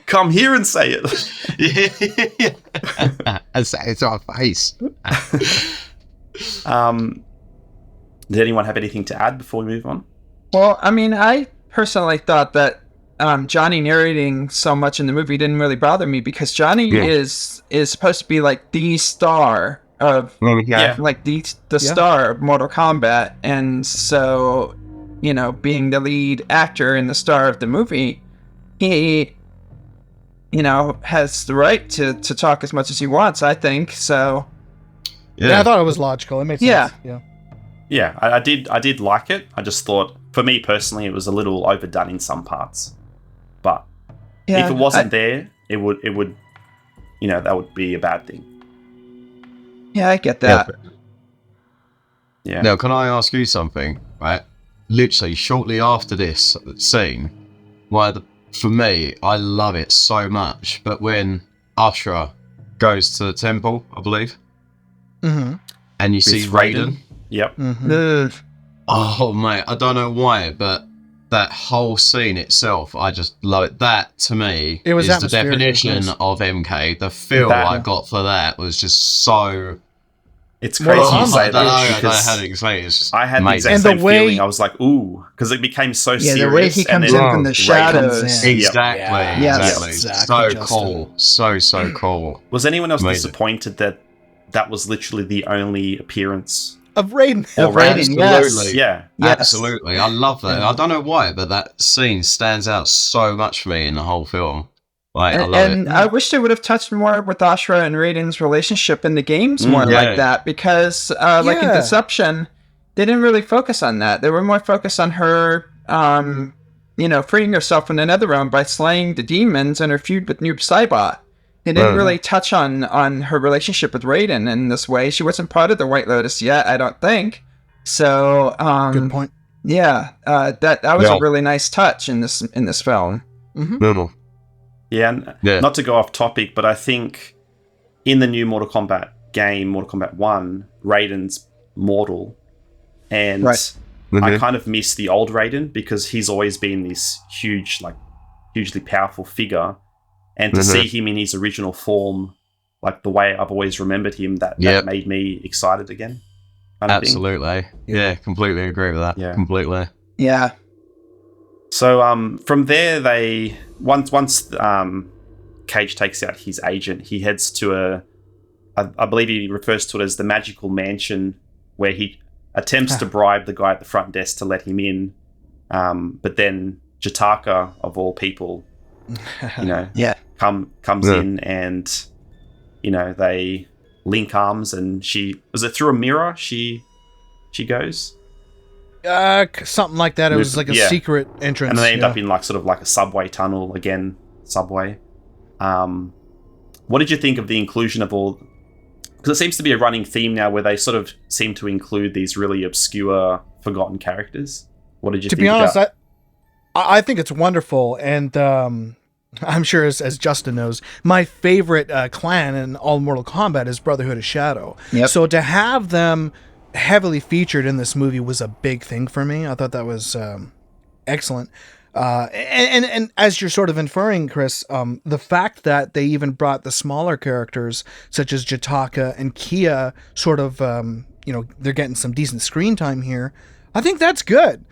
Speaker 1: Come here and say it.
Speaker 3: It's our face.
Speaker 1: Did anyone have anything to add before we move on?
Speaker 2: Well, I mean, I personally thought that Johnny narrating so much in the movie didn't really bother me because Johnny is supposed to be like the star of like the star of Mortal Kombat, and so being the lead actor and the star of the movie, he, has the right to talk as much as he wants, I think. So,
Speaker 4: yeah, I thought it was logical. It made sense.
Speaker 1: Yeah, I did like it. I just thought, for me personally, it was a little overdone in some parts. But if it wasn't there, it would, that would be a bad thing.
Speaker 2: Yeah, I get that.
Speaker 1: Yeah.
Speaker 3: Now, can I ask you something? Right, literally shortly after this scene, for me, I love it so much. But when Ashra goes to the temple, I believe, and you see Raiden.
Speaker 1: Yep.
Speaker 3: Oh mate, I don't know why, but that whole scene itself, I just love it. That to me
Speaker 4: It was
Speaker 3: is the
Speaker 4: atmospheric,
Speaker 3: definition of MK. The feel I got for that was just so.
Speaker 1: It's crazy you say
Speaker 3: I don't know
Speaker 1: that.
Speaker 3: how to explain it. It's just
Speaker 1: I had the
Speaker 3: amazing.
Speaker 1: exact
Speaker 4: And the
Speaker 1: same
Speaker 4: way-
Speaker 1: feeling. I was like, ooh, because it became so serious.
Speaker 2: The way he comes in from the shadows.
Speaker 3: Exactly,
Speaker 2: Yes.
Speaker 3: exactly.
Speaker 4: Exactly,
Speaker 3: So cool, so cool.
Speaker 1: Was anyone else
Speaker 3: Amazing.
Speaker 1: disappointed that was literally the only appearance?
Speaker 4: Of Raiden.
Speaker 2: Of Raiden,
Speaker 3: Absolutely.
Speaker 1: Yeah.
Speaker 2: Yes.
Speaker 3: Absolutely. I love that. I don't know why, but that scene stands out so much for me in the whole film. Like, I love
Speaker 2: And
Speaker 3: it.
Speaker 2: I wish they would have touched more with Ashra and Raiden's relationship in the games more
Speaker 3: yeah.
Speaker 2: like that, because like in
Speaker 4: Yeah.
Speaker 2: Deception, they didn't really focus on that. They were more focused on her, freeing herself from the Netherrealm by slaying the demons and her feud with Noob Saibot. They didn't really touch on her relationship with Raiden in this way. She wasn't part of the White Lotus yet, I don't think. So,
Speaker 4: Good point.
Speaker 2: yeah, that was a really nice touch in this film.
Speaker 3: Normal.
Speaker 1: Yeah, and not to go off topic, but I think in the new Mortal Kombat game, Mortal Kombat 1, Raiden's mortal. And I kind of miss the old Raiden because he's always been this hugely powerful figure. And to see him in his original form, like the way I've always remembered him, that made me excited again.
Speaker 3: Absolutely. Yeah, completely agree with that.
Speaker 1: Yeah.
Speaker 3: Completely.
Speaker 2: Yeah.
Speaker 1: So from there, they once Cage takes out his agent, he heads to I believe he refers to it as the magical mansion, where he attempts to bribe the guy at the front desk to let him in, but then Jataka, of all people, comes in, and they link arms, and was it through a mirror she goes?
Speaker 4: Something like that. It was like a secret entrance.
Speaker 1: And then they end up in sort of like a subway tunnel again. Subway. What did you think of the inclusion of all? Because it seems to be a running theme now, where they sort of seem to include these really obscure, forgotten characters. What did you think? To be honest,
Speaker 4: I think it's wonderful, and I'm sure as Justin knows, my favorite clan in all Mortal Kombat is Brotherhood of Shadow.
Speaker 2: Yep.
Speaker 4: So to have them heavily featured in this movie was a big thing for me. I thought that was excellent. And as you're sort of inferring, Chris, the fact that they even brought the smaller characters such as Jataka and Kia sort of, they're getting some decent screen time here. I think that's good.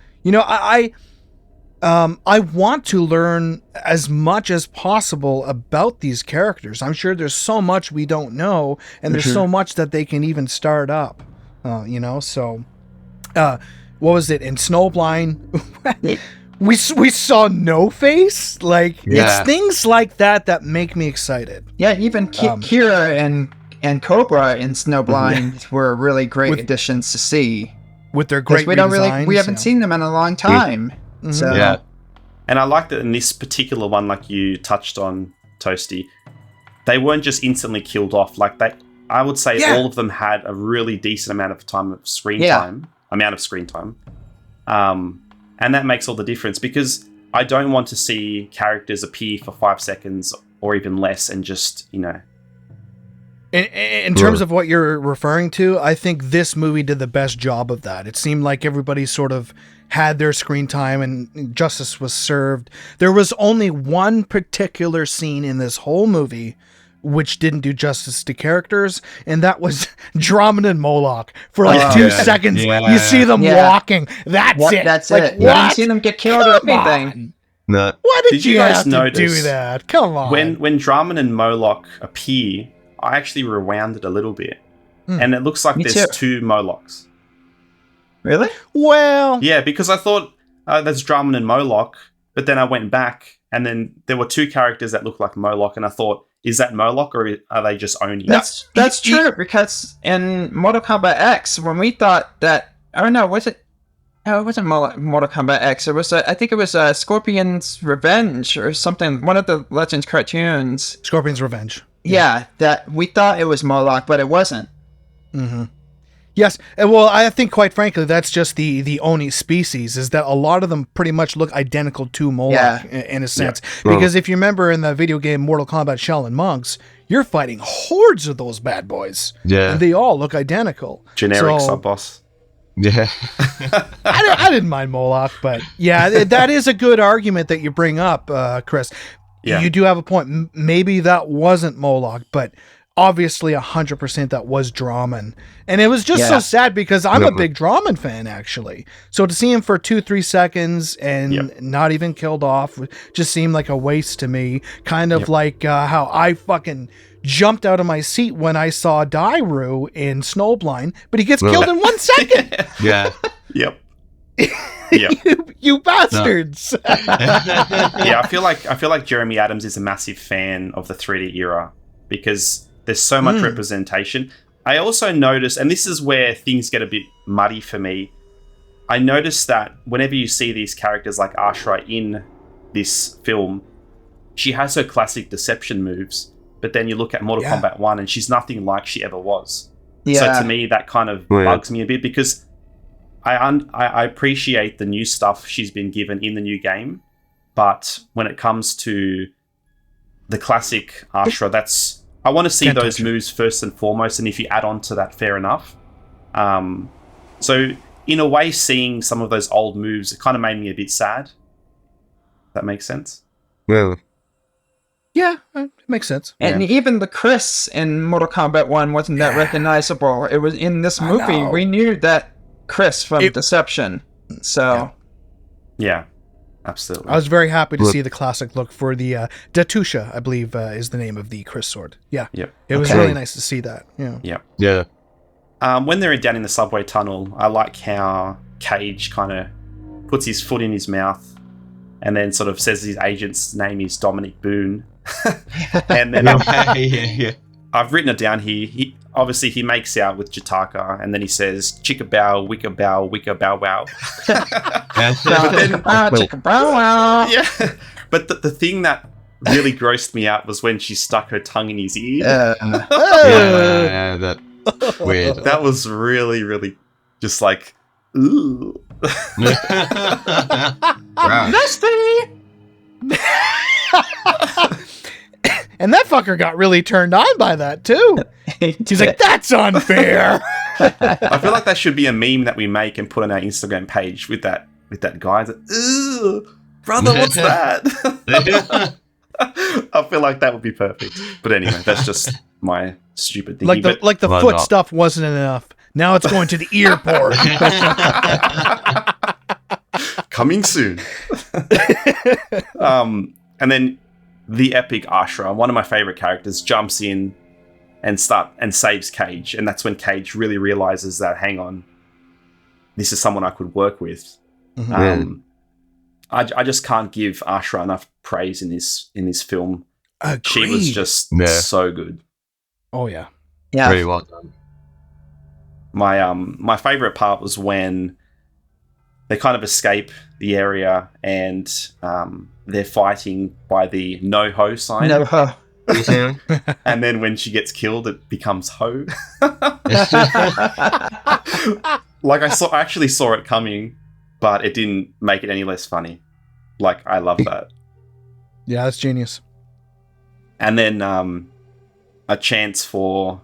Speaker 4: I want to learn as much as possible about these characters. I'm sure there's so much we don't know, and there's so much that they can even start up. So what was it in Snowblind? we saw No Face. It's things like that make me excited.
Speaker 2: Yeah, even Kira and Cobra in Snowblind were really great additions to see.
Speaker 4: With their great
Speaker 2: we haven't seen them in a long time. So
Speaker 1: yeah. And I like that in this particular one, like you touched on, Toasty, they weren't just instantly killed off. I would say all of them had a really decent amount of screen time. And that makes all the difference, because I don't want to see characters appear for 5 seconds or even less and just,
Speaker 4: In terms of what you're referring to, I think this movie did the best job of that. It seemed like everybody sort of had their screen time and justice was served. There was only one particular scene in this whole movie which didn't do justice to characters, and that was Drummond and Moloch. For 2 seconds, you see them walking. That's it.
Speaker 2: That's it. You didn't see them get killed or anything.
Speaker 3: No.
Speaker 4: Why did you
Speaker 1: guys
Speaker 4: have to
Speaker 1: notice
Speaker 4: do that? Come on.
Speaker 1: When Drummond and Moloch appear, I actually rewound it a little bit, and it looks like there's 2 Molochs.
Speaker 2: Really?
Speaker 4: Well,
Speaker 1: yeah, because I thought there's Drummond and Moloch. But then I went back, and then there were two characters that looked like Moloch, and I thought, is that Moloch, or are they just Oni?
Speaker 2: That's true, because in Mortal Kombat X, when we thought that... Oh, no, was it... No, it wasn't Mortal Kombat X. It was, I think it was Scorpion's Revenge or something, one of the Legends cartoons.
Speaker 4: Scorpion's Revenge.
Speaker 2: Yeah, that we thought it was Moloch, but it wasn't.
Speaker 4: Mm-hmm. Yes, well, I think, quite frankly, that's just the Oni species, is that a lot of them pretty much look identical to Moloch in a sense. Yeah. Because if you remember in the video game Mortal Kombat Shaolin Monks, you're fighting hordes of those bad boys.
Speaker 3: Yeah.
Speaker 4: And they all look identical.
Speaker 1: Generic sub-boss.
Speaker 3: Yeah.
Speaker 4: I didn't mind Moloch, but yeah, that is a good argument that you bring up, Chris. Yeah. You do have a point. Maybe that wasn't Moloch, but... obviously 100% that was Drummond. And it was just so sad because I'm a big Drummond fan, actually. So to see him for 2-3 seconds and not even killed off just seemed like a waste to me. Kind of like how I fucking jumped out of my seat when I saw Dairyu in Snowblind, but he gets killed in 1 second.
Speaker 3: Yeah.
Speaker 1: Yep.
Speaker 4: you bastards.
Speaker 1: Yeah, I feel like Jeremy Adams is a massive fan of the 3D era because there's so much representation. I also noticed, and this is where things get a bit muddy for me, I noticed that whenever you see these characters like Ashra in this film, she has her classic deception moves, but then you look at Mortal Kombat 1 and she's nothing like she ever was. Yeah. So to me, that kind of bugs me a bit because I appreciate the new stuff she's been given in the new game, but when it comes to the classic Ashra, I want to see those moves first and foremost, and if you add on to that, fair enough. So in a way, seeing some of those old moves, it kind of made me a bit sad. That makes sense?
Speaker 3: Well,
Speaker 4: yeah, it makes sense.
Speaker 2: And even the Chris in Mortal Kombat 1 wasn't that recognizable. It was in this movie, we knew that Chris from Deception. So...
Speaker 1: Yeah. Absolutely.
Speaker 4: I was very happy to see the classic look for the Datusha, I believe is the name of the Chris sword. Yeah.
Speaker 1: Yep.
Speaker 4: It was really nice to see that. Yeah.
Speaker 1: Yeah. When they're down in the subway tunnel, I like how Cage kind of puts his foot in his mouth and then sort of says his agent's name is Dominic Boone. And then I've written it down here. He makes out with Jataka, and then he says, "Chicka bow, wicka bow, wicka bow wow." But the thing that really grossed me out was when she stuck her tongue in his ear.
Speaker 3: That weird.
Speaker 1: That was really, really just like, ooh.
Speaker 2: Nasty!
Speaker 4: And that fucker got really turned on by that, too. He's like, that's unfair.
Speaker 1: I feel like that should be a meme that we make and put on our Instagram page with that guy. It's like, ooh, brother, what's that? I feel like that would be perfect. But anyway, that's just my stupid thinking.
Speaker 4: Like the foot stuff wasn't enough. Now it's going to the ear port.
Speaker 1: Coming soon. And then the epic Ashra, one of my favorite characters, jumps in and saves Cage, and that's when Cage really realizes that, hang on, this is someone I could work with. Mm-hmm. I just can't give Ashra enough praise in this film.
Speaker 4: Agreed.
Speaker 1: She was just so good.
Speaker 4: Oh yeah,
Speaker 3: really well done.
Speaker 1: My favorite part was when they kind of escape the area and they're fighting by the no ho sign.
Speaker 2: No ho.
Speaker 1: And then when she gets killed, it becomes ho. Like I actually saw it coming, but it didn't make it any less funny. Like, I love that.
Speaker 4: Yeah, that's genius.
Speaker 1: And then a chance for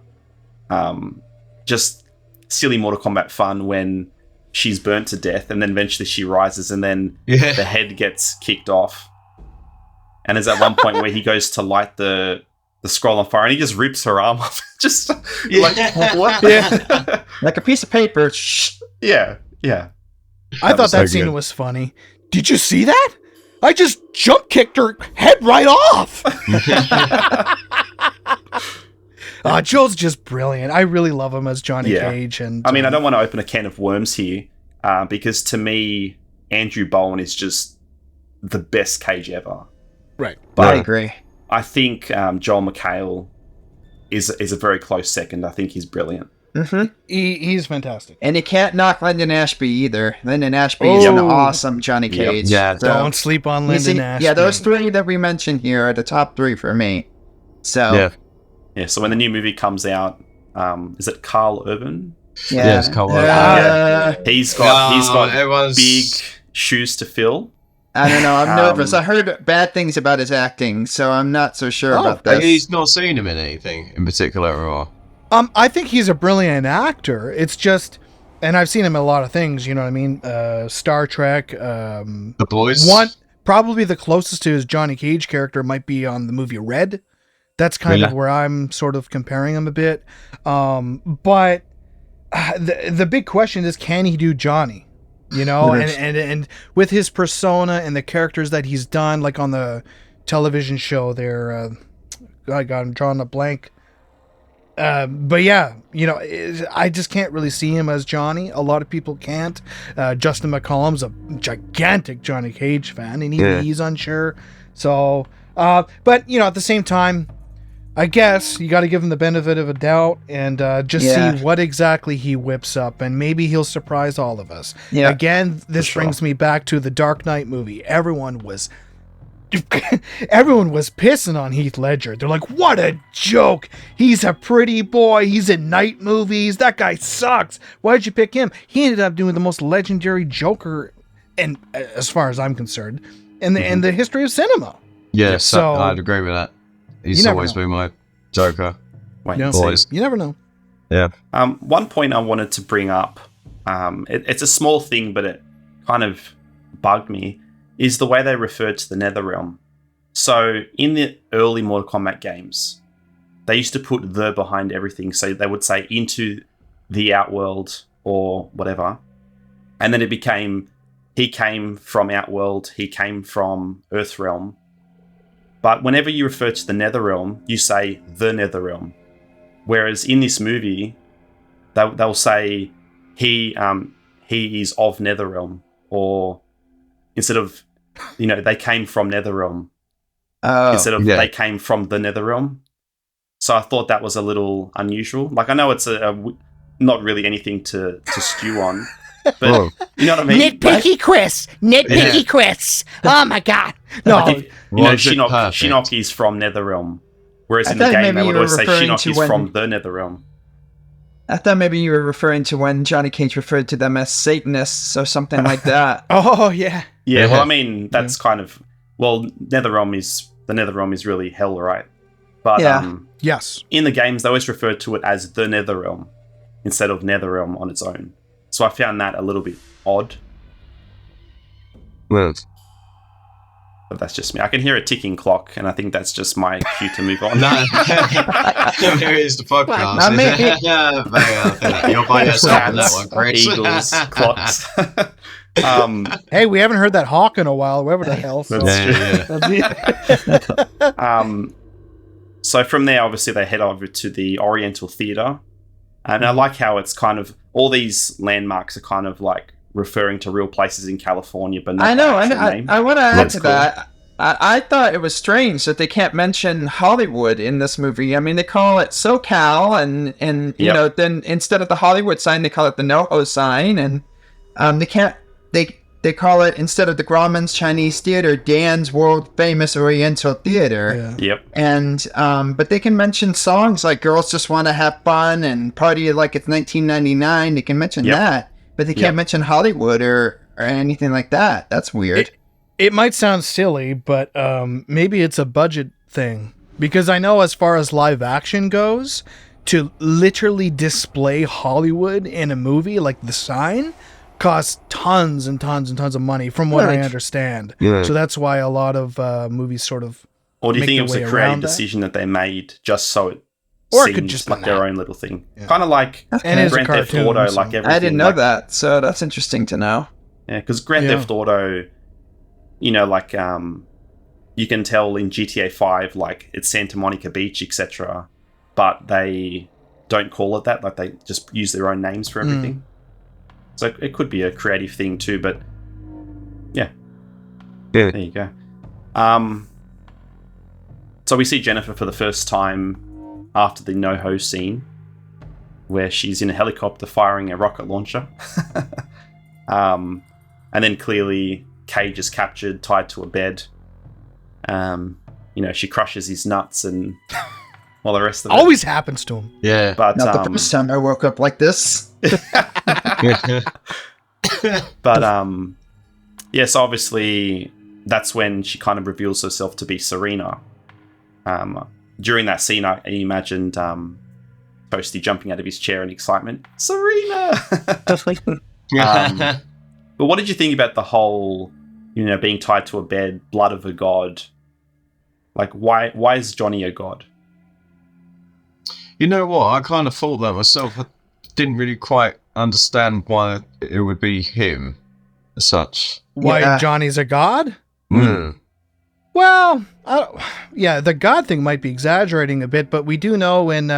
Speaker 1: just silly Mortal Kombat fun when she's burnt to death and then eventually she rises and then the head gets kicked off. And there's at one point where he goes to light the scroll on fire and he just rips her arm off. Just like, what?
Speaker 2: Yeah. Like a piece of paper.
Speaker 1: Yeah.
Speaker 4: I thought that scene was funny. Did you see that? I just jump kicked her head right off. Joel's just brilliant. I really love him as Johnny Cage. And
Speaker 1: I mean, I don't want to open a can of worms here because to me, Andrew Bowen is just the best Cage ever.
Speaker 4: Right.
Speaker 1: But
Speaker 2: I agree.
Speaker 1: I think Joel McHale is a very close second. I think he's brilliant.
Speaker 2: Mm-hmm.
Speaker 4: He's fantastic.
Speaker 2: And you can't knock Lyndon Ashby either. Lyndon Ashby
Speaker 4: Oh.
Speaker 2: is an awesome Johnny
Speaker 1: Yep.
Speaker 2: Cage.
Speaker 3: Yeah,
Speaker 2: So,
Speaker 4: Don't sleep on
Speaker 2: you see-
Speaker 4: Lyndon Ashby.
Speaker 2: Yeah, those three that we mentioned here are the top three for me. So,
Speaker 3: Yeah.
Speaker 1: Yeah, so when the new movie comes out, is it Carl Urban?
Speaker 2: yeah.
Speaker 3: Yeah, it's Carl Urban.
Speaker 1: He's got
Speaker 3: everyone's
Speaker 1: big shoes to fill.
Speaker 2: I don't know. I'm
Speaker 1: Um,
Speaker 2: nervous. I heard bad things about his acting, so I'm not so sure about this.
Speaker 3: He's not seen him in anything in particular, or
Speaker 4: I think he's a brilliant actor. It's just, and I've seen him in a lot of things. You know what I mean? Star Trek.
Speaker 3: The Boys.
Speaker 4: Probably the closest to his Johnny Cage character might be on the movie Red. That's kind of where I'm sort of comparing him a bit. But the big question is, can he do Johnny? You know, and with his persona and the characters that he's done, like on the television show there, I'm drawing a blank. But yeah, you know, I just can't really see him as Johnny. A lot of people can't. Justin McCollum's a gigantic Johnny Cage fan, and he's unsure. So, but you know, at the same time, I guess you got to give him the benefit of a doubt and just see what exactly he whips up, and maybe he'll surprise all of us.
Speaker 2: Yeah.
Speaker 4: Again, this brings me back to the Dark Knight movie. Everyone was pissing on Heath Ledger. They're like, what a joke. He's a pretty boy. He's in night movies. That guy sucks. Why'd you pick him? He ended up doing the most legendary Joker, and as far as I'm concerned, in the history of cinema.
Speaker 3: Yeah,
Speaker 4: so
Speaker 3: I'd agree with that. He's always been my Joker.
Speaker 1: Wait
Speaker 4: No.
Speaker 1: and see.
Speaker 3: Boys.
Speaker 4: You never know.
Speaker 3: Yeah.
Speaker 1: One point I wanted to bring up, it's a small thing, but it kind of bugged me, is the way they referred to the Netherrealm. So in the early Mortal Kombat games, they used to put the behind everything. So they would say into the Outworld or whatever. And then it became, he came from Outworld, he came from Earthrealm. But whenever you refer to the Netherrealm, you say the Netherrealm. Whereas in this movie, they'll say he is of Netherrealm, or instead of, you know, they came from Netherrealm, instead of they came from the Netherrealm. So I thought that was a little unusual. Like, I know it's not really anything to stew on, but you know what I mean?
Speaker 5: Nitpicky Chris. Nitpicky Chris. Oh my god. No.
Speaker 1: Like, you know, Shinoki's from Netherrealm. Whereas in the game, they would always say Shinoki's from the Netherrealm.
Speaker 2: I thought maybe you were referring to when Johnny Cage referred to them as Satanists or something like that.
Speaker 4: Oh, yeah.
Speaker 1: Yeah, well, I mean, that's kind of... Well, the Netherrealm is really hell, right? But
Speaker 4: Yes.
Speaker 1: in the games, they always refer to it as the Netherrealm instead of Netherrealm on its own. So I found that a little bit odd.
Speaker 3: Well,
Speaker 1: But that's just me. I can hear a ticking clock, and I think that's just my cue to move on.
Speaker 3: no, here is the podcast.
Speaker 2: Not me.
Speaker 3: You're by yourself on that one, Chris.
Speaker 1: Eagles, clocks.
Speaker 4: Hey, we haven't heard that hawk in a while, whoever the hell. So.
Speaker 1: So from there, obviously, they head over to the Oriental Theatre. And I like how it's kind of... All these landmarks are kind of like referring to real places in California, but not
Speaker 2: I know.
Speaker 1: the actual name.
Speaker 2: I want to add
Speaker 1: That's
Speaker 2: to
Speaker 1: cool.
Speaker 2: that. I thought it was strange that they can't mention Hollywood in this movie. I mean, they call it SoCal, and you know, then instead of the Hollywood sign, they call it the NoHo sign, and they call it, instead of the Grauman's Chinese Theater, Dan's World Famous Oriental Theater.
Speaker 4: Yeah.
Speaker 1: Yep.
Speaker 2: And but they can mention songs like "Girls Just Want to Have Fun" and "Party Like It's 1999." They can mention that, but they can't mention Hollywood or anything like that. That's weird.
Speaker 4: It might sound silly, but maybe it's a budget thing. Because I know as far as live action goes, to literally display Hollywood in a movie like The Sign costs tons and tons and tons of money, from what I understand.
Speaker 3: Yeah.
Speaker 4: So that's why a lot of movies sort of
Speaker 1: Or do you
Speaker 4: make
Speaker 1: think
Speaker 4: their
Speaker 1: it was a
Speaker 4: way
Speaker 1: creative
Speaker 4: around that?
Speaker 1: decision that they made just so it
Speaker 4: Or it
Speaker 1: seems
Speaker 4: could just
Speaker 1: like
Speaker 4: be
Speaker 1: their
Speaker 4: that.
Speaker 1: own little thing?
Speaker 4: Yeah.
Speaker 1: Kind of like
Speaker 4: And it's a
Speaker 1: Grand Theft
Speaker 4: cartoon,
Speaker 1: Auto,
Speaker 4: so-
Speaker 1: like everything.
Speaker 2: I didn't know
Speaker 1: like,
Speaker 2: that, so that's interesting to know.
Speaker 1: Yeah, because Grand Theft Auto, you know, like you can tell in GTA 5, like it's Santa Monica Beach, etc. But they don't call it that. Like they just use their own names for everything. So it could be a creative thing too. But Yeah.
Speaker 3: Yeah.
Speaker 1: There you go. So we see Jennifer for the first time after the no-ho scene, where she's in a helicopter firing a rocket launcher. And then clearly Cage is captured, tied to a bed. She crushes his nuts and all the rest of it.
Speaker 4: Always happens to him.
Speaker 3: Yeah.
Speaker 1: But
Speaker 2: Not the first time I woke up like this.
Speaker 1: But yes, obviously that's when she kind of reveals herself to be Serena. During that scene, I imagined Toasty jumping out of his chair in excitement. Serena! But what did you think about the whole, being tied to a bed, blood of a god? Like, why is Johnny a god?
Speaker 3: You know what? I kind of thought that myself. I didn't really quite understand why it would be him as such.
Speaker 4: Why Johnny's a god?
Speaker 3: Mm.
Speaker 4: Well, the god thing might be exaggerating a bit, but we do know in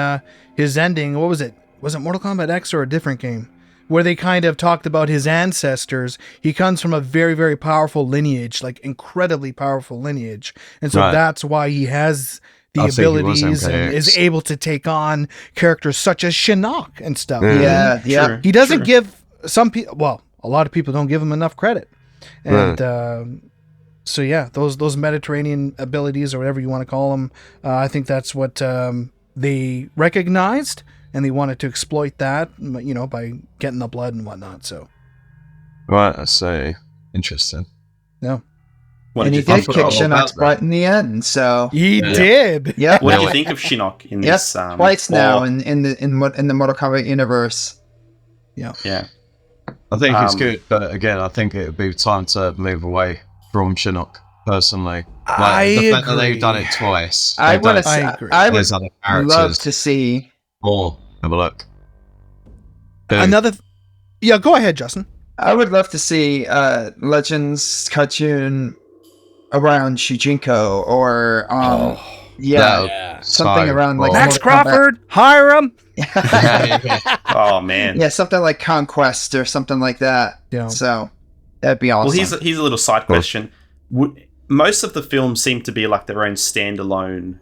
Speaker 4: his ending, what was it? Was it Mortal Kombat X or a different game? Where they kind of talked about his ancestors. He comes from a very, very powerful lineage, like incredibly powerful lineage. And so that's why he has the abilities and is able to take on characters such as Shinnok and stuff.
Speaker 2: Yeah.
Speaker 4: He doesn't give some people, well, a lot of people don't give him enough credit. And so yeah, those Mediterranean abilities or whatever you want to call them, I think that's what they recognized, and they wanted to exploit that, by getting the blood and whatnot. So,
Speaker 3: right, I see. Interesting.
Speaker 4: Yeah,
Speaker 2: and he did kick Shinnok's butt in the end. So
Speaker 4: he did.
Speaker 2: Yeah.
Speaker 1: What did you think of Shinnok in this?
Speaker 2: Twice now in the Mortal Kombat universe.
Speaker 1: Yeah.
Speaker 3: I think it's good, but again, I think it would be time to move away from Shinnok. Personally, the fact that they've done it twice.
Speaker 2: I would love to see
Speaker 3: more. Have a look.
Speaker 4: Yeah, go ahead, Justin.
Speaker 2: I would love to see Legends cartoon around Shujinko or something around like
Speaker 4: Max Crawford, Hiram.
Speaker 1: Oh man,
Speaker 2: yeah, something like Conquest or something like that. Yeah, so that'd be awesome.
Speaker 1: Well, here's a little side question. Most of the films seem to be like their own standalone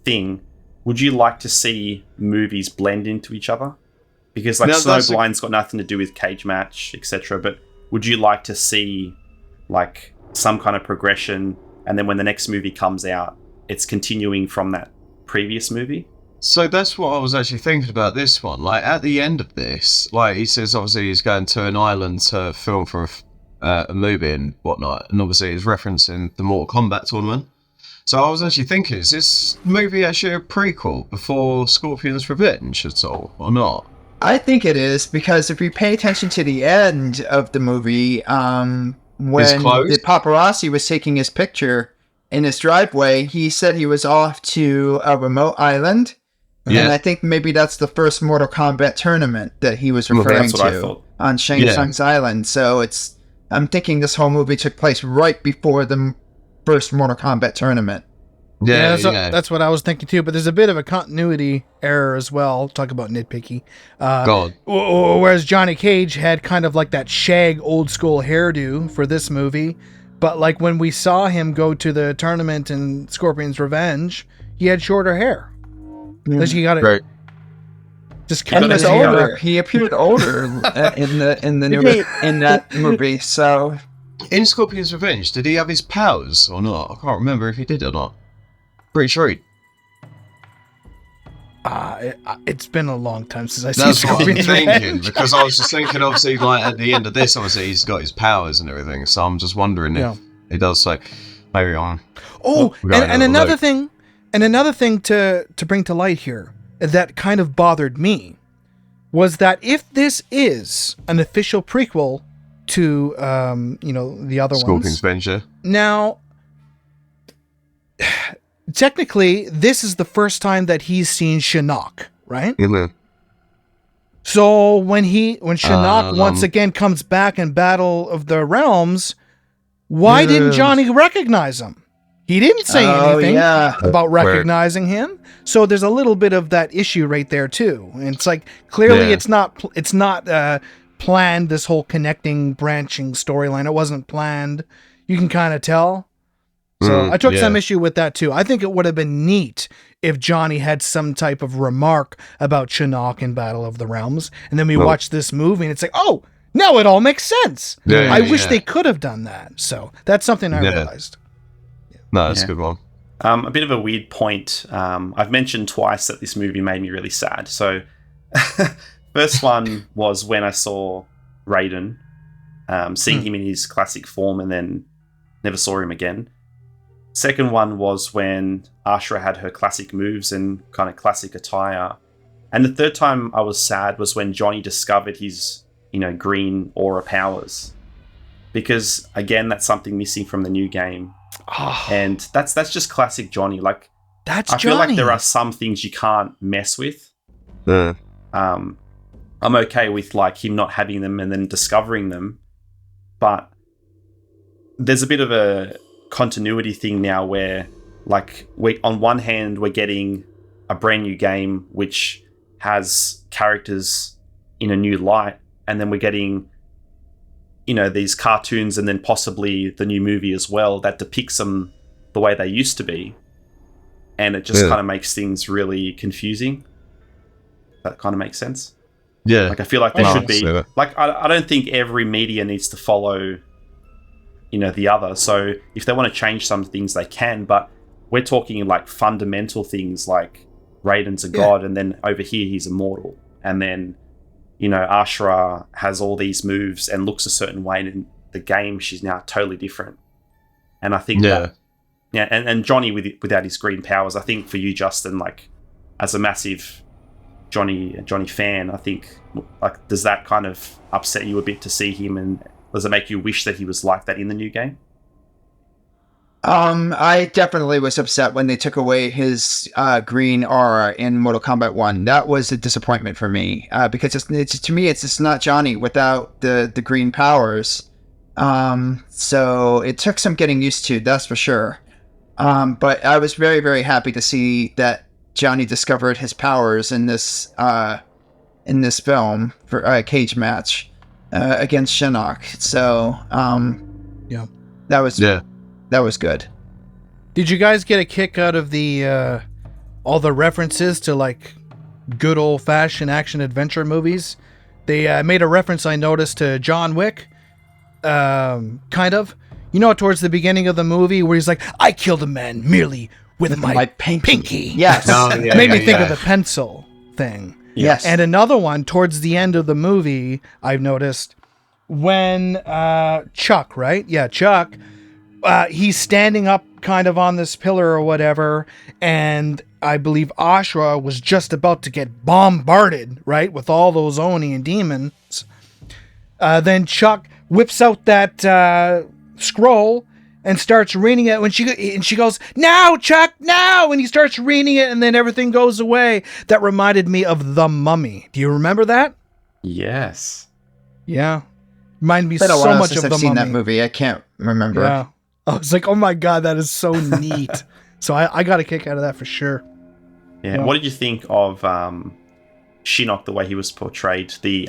Speaker 1: thing. Would you like to see movies blend into each other? Because like Snowblind's got nothing to do with Cage Match, etc. But would you like to see like some kind of progression, and then when the next movie comes out, it's continuing from that previous movie?
Speaker 3: So that's what I was actually thinking about this one. Like at the end of this, like he says, obviously he's going to an island to film for a movie and whatnot, and obviously he's referencing the Mortal Kombat tournament. So I was actually thinking, is this movie actually a prequel before Scorpion's Revenge at all, or not?
Speaker 2: I think it is, because if you pay attention to the end of the movie, when the paparazzi was taking his picture in his driveway, he said he was off to a remote island. Yeah. And I think maybe that's the first Mortal Kombat tournament that he was referring to on Shang Tsung's island. So I'm thinking this whole movie took place right before the first Mortal Kombat tournament.
Speaker 4: That's what I was thinking too. But there's a bit of a continuity error as well. Talk about nitpicky. Whereas Johnny Cage had kind of like that shag old school hairdo for this movie. But like when we saw him go to the tournament in Scorpion's Revenge, he had shorter hair. He got it. Right.
Speaker 2: Just he was older. He appeared older in that movie. So
Speaker 3: in Scorpion's Revenge, did he have his powers or not? I can't remember if he did or not. Pretty sure he.
Speaker 4: It's been a long time since I seen Scorpion's Revenge.
Speaker 3: Because I was just thinking, obviously, like at the end of this, obviously he's got his powers and everything. So I'm just wondering if he does. So maybe on.
Speaker 4: And another thing to bring to light here that kind of bothered me was that if this is an official prequel to the other
Speaker 3: Scorpion's Venture.
Speaker 4: Now, technically, this is the first time that he's seen Shinnok, right?
Speaker 3: Yeah.
Speaker 4: So when Shinnok once again comes back in Battle of the Realms, why didn't Johnny recognize him? He didn't say anything about recognizing him. So there's a little bit of that issue right there too. And it's like clearly it's not planned, this whole connecting, branching storyline. It wasn't planned. You can kind of tell. So I took some issue with that too. I think it would have been neat if Johnny had some type of remark about Shinnok in Battle of the Realms, and then we watch this movie and it's like, oh, now it all makes sense. I wish they could have done that. So that's something I realized.
Speaker 3: No, that's a good one.
Speaker 1: A bit of a weird point. I've mentioned twice that this movie made me really sad. So first one was when I saw Raiden, seeing him in his classic form and then never saw him again. Second one was when Ashura had her classic moves and kind of classic attire. And the third time I was sad was when Johnny discovered his, green aura powers. Because, again, that's something missing from the new game. Oh. And that's just classic Johnny. Like,
Speaker 4: that's
Speaker 1: I feel like there are some things you can't mess with. I'm okay with, like, him not having them and then discovering them. But there's a bit of a continuity thing now where, like, on one hand we're getting a brand new game which has characters in a new light, and then we're getting these cartoons and then possibly the new movie as well that depicts them the way they used to be, and it just kind of makes things really confusing. That kind of makes sense. Like, I feel like there should be like, I don't think every media needs to follow the other. So if they want to change some things, they can. But we're talking like fundamental things like Raiden's a god, and then over here he's immortal. And then, Ashura has all these moves and looks a certain way. And in the game, she's now totally different. And I think and Johnny without his green powers, I think for you, Justin, like as a massive Johnny fan, I think, like, does that kind of upset you a bit to see him, and does it make you wish that he was like that in the new game?
Speaker 2: I definitely was upset when they took away his green aura in Mortal Kombat 1. That was a disappointment for me, because it's to me, it's just not Johnny without the green powers. So it took some getting used to, that's for sure. But I was very, very happy to see that Johnny discovered his powers in this film for a cage match against Shinnok. So that was good.
Speaker 4: Did you guys get a kick out of the all the references to, like, good old fashioned action adventure movies? They made a reference, I noticed, to John Wick, kind of. Towards the beginning of the movie where he's like, I killed a man merely with my pinky.
Speaker 2: Yes.
Speaker 4: Made me think of the pencil thing.
Speaker 2: Yes.
Speaker 4: And another one towards the end of the movie, I've noticed, when Chuck, right? Yeah, Chuck, he's standing up kind of on this pillar or whatever, and I believe Ashura was just about to get bombarded, right, with all those Oni and demons. Then Chuck whips out that scroll and starts reading it when she goes, now, Chuck, now, and he starts reading it, and then everything goes away. That reminded me of The Mummy. Do you remember that?
Speaker 1: Yes.
Speaker 4: Yeah. Reminded me
Speaker 2: so
Speaker 4: much of The
Speaker 2: I've seen
Speaker 4: Mummy.
Speaker 2: that movie. I can't remember.
Speaker 4: Yeah. I was like, oh my god, that is so neat. So I got a kick out of that for sure.
Speaker 1: Yeah. What did you think of Shinnok, the way he was portrayed? The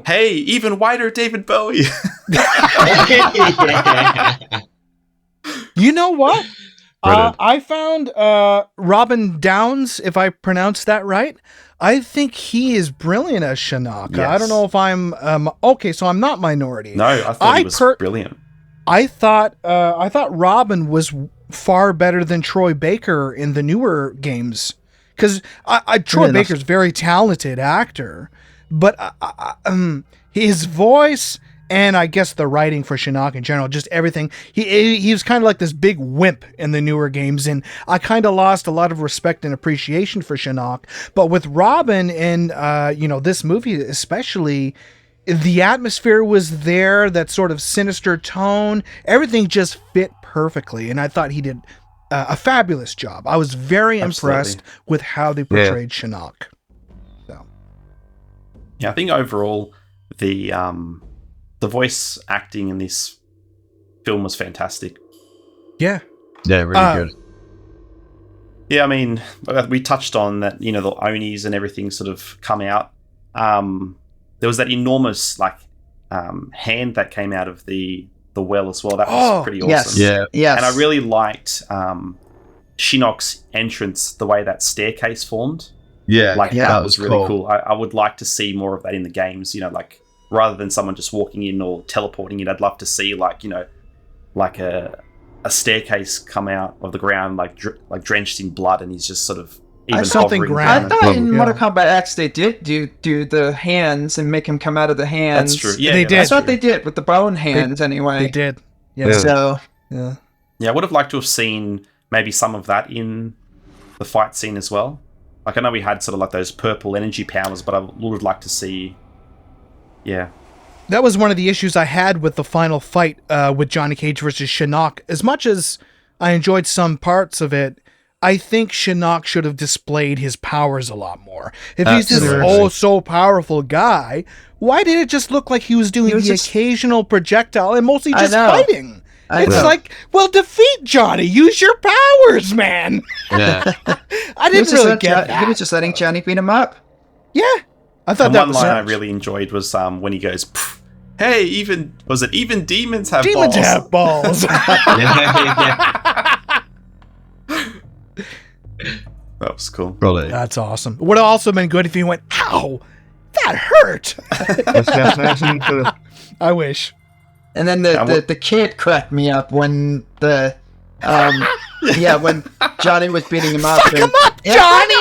Speaker 1: hey, even whiter David Bowie.
Speaker 4: You know what? I found Robin Downs, if I pronounced that right. I think he is brilliant as Shinnok.
Speaker 1: Yes.
Speaker 4: I don't know if I'm okay, so I'm not minority.
Speaker 1: No, I thought he was brilliant.
Speaker 4: I thought Robin was far better than Troy Baker in the newer games, because Troy Baker's very talented actor, but his voice and I guess the writing for Shinnok in general, just everything. He was kind of like this big wimp in the newer games, and I kind of lost a lot of respect and appreciation for Shinnok. But with Robin and this movie especially, the atmosphere was there, that sort of sinister tone, everything just fit perfectly, and I thought he did a fabulous job. I was very impressed with how they portrayed Shinnok. So,
Speaker 1: yeah, I think overall the voice acting in this film was fantastic.
Speaker 4: Yeah,
Speaker 3: really good.
Speaker 1: Yeah, I mean, we touched on that. The Onis and everything sort of come out. there was that enormous hand that came out of the well as well. That was pretty awesome.
Speaker 2: Yes.
Speaker 1: And I really liked Shinnok's entrance, the way that staircase formed. That was really cool. I would like to see more of that in the games, rather than someone just walking in or teleporting in. I'd love to see a staircase come out of the ground drenched in blood, and he's just sort of even
Speaker 4: something
Speaker 1: hovering
Speaker 4: grand.
Speaker 1: down.
Speaker 2: I thought in Mortal Kombat X they did do the hands and make him come out of the hands.
Speaker 1: That's true. Yeah,
Speaker 4: they did.
Speaker 2: I thought they did with the bone hands anyway.
Speaker 4: They did. Yeah.
Speaker 2: So
Speaker 4: yeah.
Speaker 1: I would have liked to have seen maybe some of that in the fight scene as well. I know we had sort of those purple energy powers, but I would have liked to see. Yeah.
Speaker 4: That was one of the issues I had with the final fight with Johnny Cage versus Shinnok. As much as I enjoyed some parts of it, I think Shinnok should have displayed his powers a lot more. If he's this so powerful guy, why did it just look like he was doing occasional projectile and mostly just fighting? Well, defeat Johnny. Use your powers, man.
Speaker 3: Yeah.
Speaker 4: I didn't really get that.
Speaker 2: He was just letting Johnny beat him up.
Speaker 4: Yeah. I thought
Speaker 1: one line I really enjoyed was when he goes, "Hey, even demons have balls."
Speaker 4: Demons have balls.
Speaker 1: That was cool.
Speaker 3: Probably.
Speaker 4: That's awesome. Would have also been good if he went, "Ow, that hurt." I wish.
Speaker 2: And then the kid cracked me up when when Johnny was beating him up.
Speaker 4: Fuck him up, Johnny!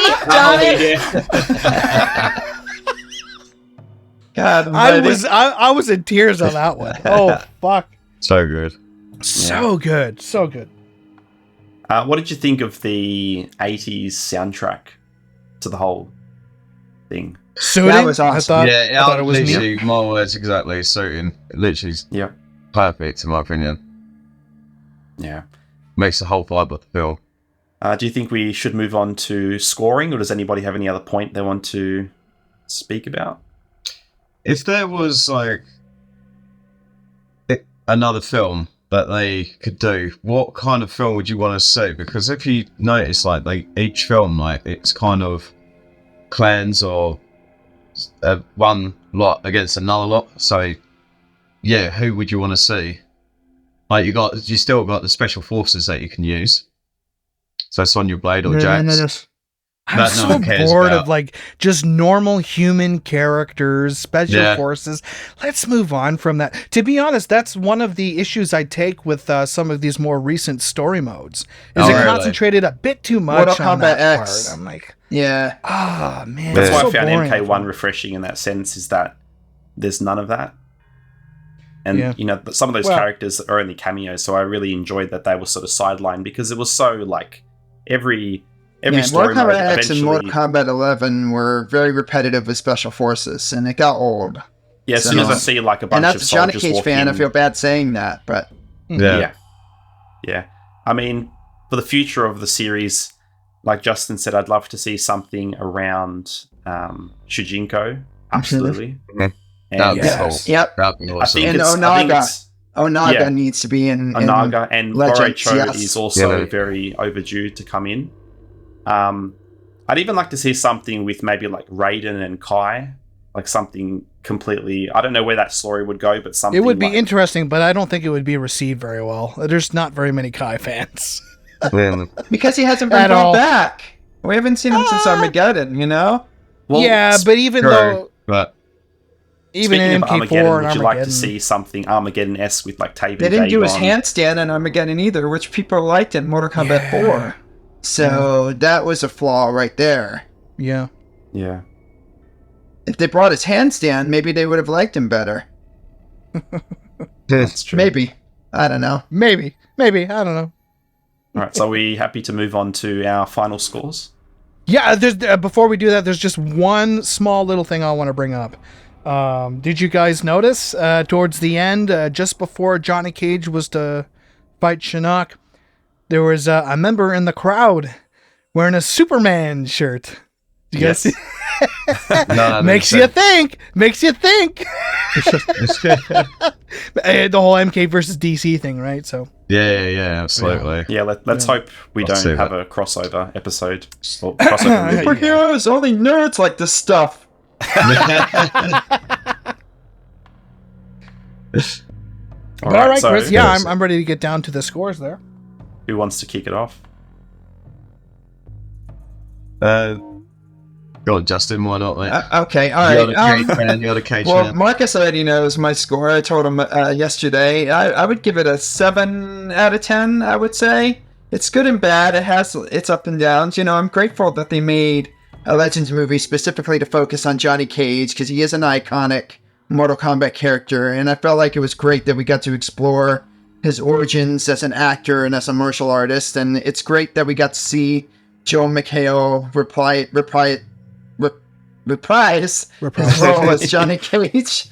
Speaker 2: God,
Speaker 4: I was in tears on that one. Oh fuck!
Speaker 3: So good.
Speaker 4: So good.
Speaker 1: What did you think of the 80s soundtrack to the whole thing?
Speaker 4: Suiting?
Speaker 2: That was awesome.
Speaker 4: I thought it was
Speaker 3: literally, my words exactly, suiting. Literally perfect, in my opinion.
Speaker 1: Yeah.
Speaker 3: Makes the whole vibe of the film.
Speaker 1: Do you think we should move on to scoring, or does anybody have any other point they want to speak about?
Speaker 3: If there was, another film that they could do, what kind of film would you want to see? Because if you notice, each film, it's kind of clans or one lot against another lot. So, yeah, who would you want to see? You still got the special forces that you can use. So Sonya Blade or Jax.
Speaker 4: I'm so bored of just normal human characters, special forces. Let's move on from that. To be honest, that's one of the issues I take with some of these more recent story modes. Concentrated a bit too much on that
Speaker 2: X.
Speaker 4: part. I'm like,
Speaker 2: yeah.
Speaker 4: Oh man,
Speaker 1: that's why
Speaker 4: so
Speaker 1: I found
Speaker 4: boring.
Speaker 1: MK1 refreshing in that sense. Is that there's none of that, and some of those characters are only cameos. So I really enjoyed that they were sort of sidelined because it was so every story
Speaker 2: Mortal
Speaker 1: mode
Speaker 2: Kombat X and
Speaker 1: eventually.
Speaker 2: Mortal Kombat 11 were very repetitive with special forces, and it got old.
Speaker 1: Yeah, as soon as I see a bunch of soldiers
Speaker 2: and that's a Johnny Cage fan.
Speaker 1: in,
Speaker 2: I feel bad saying that, but
Speaker 1: yeah. I mean, for the future of the series, like Justin said, I'd love to see something around Shujinko. Absolutely.
Speaker 3: That would be cool.
Speaker 2: Yep.
Speaker 3: That would be awesome.
Speaker 2: And Onaga needs to be in
Speaker 1: Onaga, and
Speaker 2: Legends,
Speaker 1: Boruto is also very overdue to come in. I'd even like to see something with maybe Raiden and Kai, something completely. I don't know where that story would go, but something.
Speaker 4: It would be interesting, but I don't think it would be received very well. There's not very many Kai fans.
Speaker 2: Because he hasn't been brought back. We haven't seen him since Armageddon, Well,
Speaker 4: but even though.
Speaker 3: But
Speaker 4: even in MK4
Speaker 1: would you like to see something Armageddon-esque with Taven?
Speaker 2: They didn't do his handstand in Armageddon either, which people liked in Mortal Kombat 4. So that was a flaw right there.
Speaker 4: Yeah.
Speaker 1: Yeah.
Speaker 2: If they brought his handstand, maybe they would have liked him better.
Speaker 1: That's true.
Speaker 2: Maybe. I don't know.
Speaker 4: Maybe. I don't know.
Speaker 1: All right. So are we happy to move on to our final scores?
Speaker 4: Yeah. There's before we do that, there's just one small little thing I want to bring up. Did you guys notice towards the end, just before Johnny Cage was to fight Shinnok, there was a member in the crowd wearing a Superman shirt. Did you guys see? Makes you think. The whole MK versus DC thing, right? So.
Speaker 3: Yeah, absolutely.
Speaker 1: Yeah, let's hope we don't have a crossover episode. Or crossover movie.
Speaker 2: Superheroes, only nerds like this stuff.
Speaker 4: But all right,
Speaker 1: so
Speaker 4: Chris. Yeah, I'm ready to get down to the scores there.
Speaker 1: who wants to kick it off?
Speaker 3: Go on, Justin. Why not, mate?
Speaker 2: Okay, all
Speaker 3: You're the
Speaker 2: right.
Speaker 3: Cage fan. You're the Cage
Speaker 2: Well,
Speaker 3: fan.
Speaker 2: Marcus already knows my score. I told him yesterday. I would give it a 7 out of 10, I would say. It's good and bad. It has its up and downs. You know, I'm grateful that they made a Legends movie specifically to focus on Johnny Cage, because he is an iconic Mortal Kombat character, and I felt like it was great that we got to explore his origins as an actor and as a martial artist, and it's great that we got to see Joel McHale reprise his role as Johnny Cage.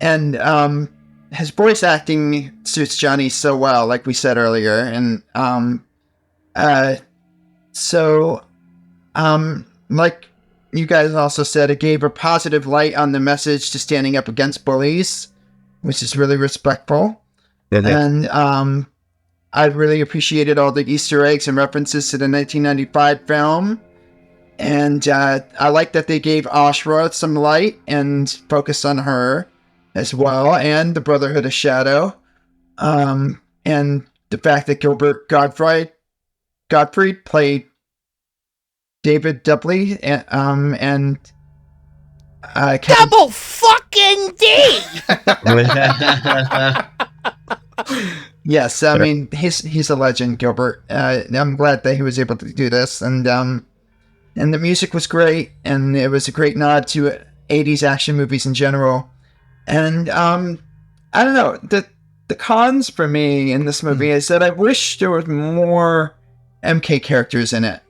Speaker 2: And his voice acting suits Johnny so well, like we said earlier. And like you guys also said, it gave a positive light on the message to standing up against bullies, which is really respectful. And I really appreciated all the Easter eggs and references to the 1995 film. And I like that they gave Ashra some light and focused on her as well, and the Brotherhood of Shadow. And the fact that Gilbert Gottfried played David Dudley, and
Speaker 5: Double fucking D!
Speaker 2: Yes, I mean, he's a legend, Gilbert. I'm glad that he was able to do this, and the music was great, and it was a great nod to 80s action movies in general. And I don't know, the cons for me in this movie is that I wish there was more MK characters in it.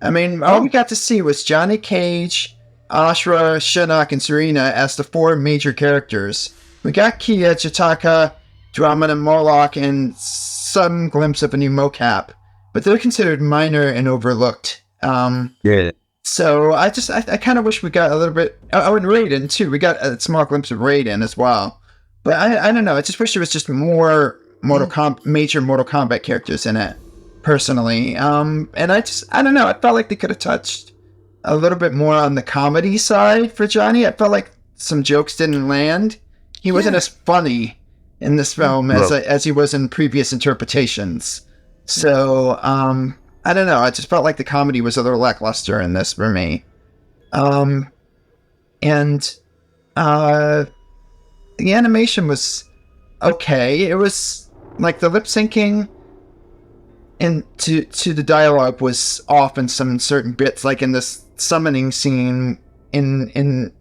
Speaker 2: I mean, all we got to see was Johnny Cage, Ashra, Shinnok, and Serena as the 4 major characters. We got Kia, Chitaka, Draman, and Moloch, and some glimpse of a new mocap, but they're considered minor and overlooked.
Speaker 3: Yeah.
Speaker 2: So I kind of wish we got a little bit. Oh, and Raiden too. We got a small glimpse of Raiden as well. But I don't know. I just wish there was just more major Mortal Kombat characters in it. Personally, and I don't know. I felt like they could have touched a little bit more on the comedy side for Johnny. I felt like some jokes didn't land. He wasn't as funny in this film as he was in previous interpretations. So I don't know. I just felt like the comedy was a little lackluster in this for me. And the animation was okay. It was like the lip syncing and to the dialogue was off in some certain bits, like in this summoning scene in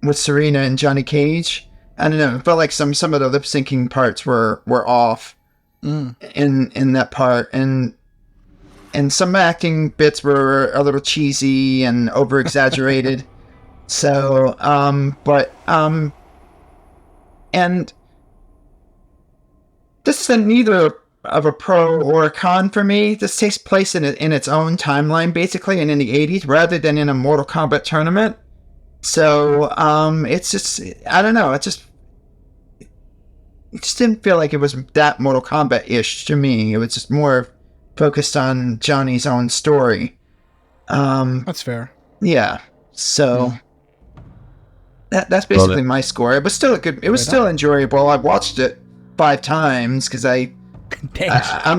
Speaker 2: with Serena and Johnny Cage. I don't know. It felt like some of the lip syncing parts were off in that part, and some acting bits were a little cheesy and over exaggerated. So, and this is neither of a pro or a con for me. This takes place in its own timeline, basically, and in the 80s, rather than in a Mortal Kombat tournament. So, it's just, I don't know, it just didn't feel like it was that Mortal Kombat-ish to me. It was just more focused on Johnny's own story.
Speaker 4: That's fair.
Speaker 2: Yeah. So that's basically my score. It was still still enjoyable. I watched it 5 times because I'm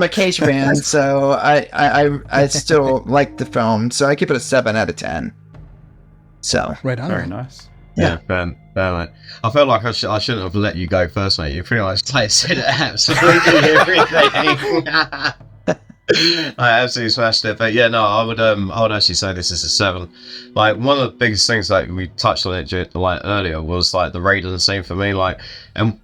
Speaker 2: a Cage fan, so I still like the film. So I give it a 7 out of 10. So
Speaker 4: Right on.
Speaker 1: Very nice.
Speaker 3: Yeah, fair, mate. I felt like I shouldn't have let you go first, mate. You pretty much said absolutely everything. I absolutely smashed it, but yeah, no, I would actually say this is a 7. Like, one of the biggest things that we touched on it like earlier was like the Raiden scene for me, like, and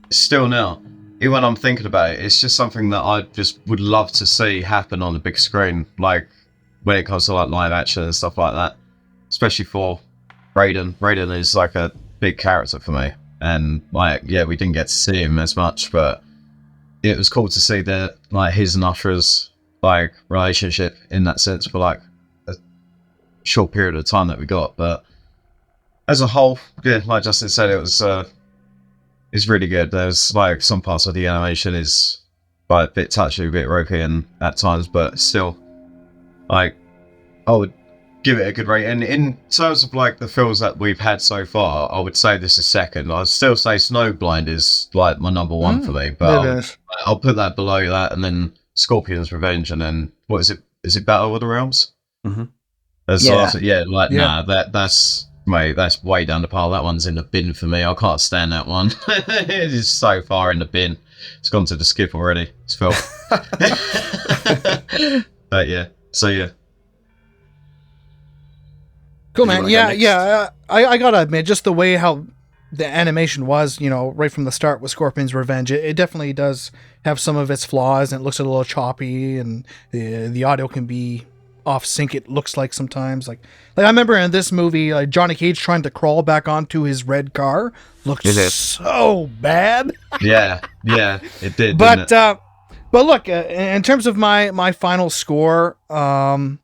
Speaker 3: still now, even when I'm thinking about it, it's just something that I just would love to see happen on the big screen, like when it comes to like live action and stuff like that, especially for Raiden. Raiden is like a big character for me, and like, yeah, we didn't get to see him as much, but it was cool to see that, like, his and Usher's like relationship in that sense for like a short period of time that we got. But as a whole, yeah, like Justin said, it was it's really good. There's like some parts of the animation is like a bit touchy, a bit ropey and at times, but still, like, I would give it a good rate. And in terms of like the films that we've had so far, I would say this is second. I'd still say Snowblind is like my number one for me, but I'll put that below that, and then Scorpion's Revenge, and then what is it? Is it Battle of the Realms?
Speaker 1: Mm-hmm.
Speaker 3: That's mate, that's way down the pile. That one's in the bin for me. I can't stand that one. It is so far in the bin. It's gone to the skip already. It's Phil. But yeah, so yeah.
Speaker 4: Cool, man. Yeah. I gotta admit, just the way how the animation was, right from the start with Scorpion's Revenge, it definitely does have some of its flaws, and it looks a little choppy, and the audio can be off sync. It looks like sometimes, like I remember in this movie, like Johnny Cage trying to crawl back onto his red car looked so bad.
Speaker 3: Yeah, it did.
Speaker 4: But look, in terms of my final score, I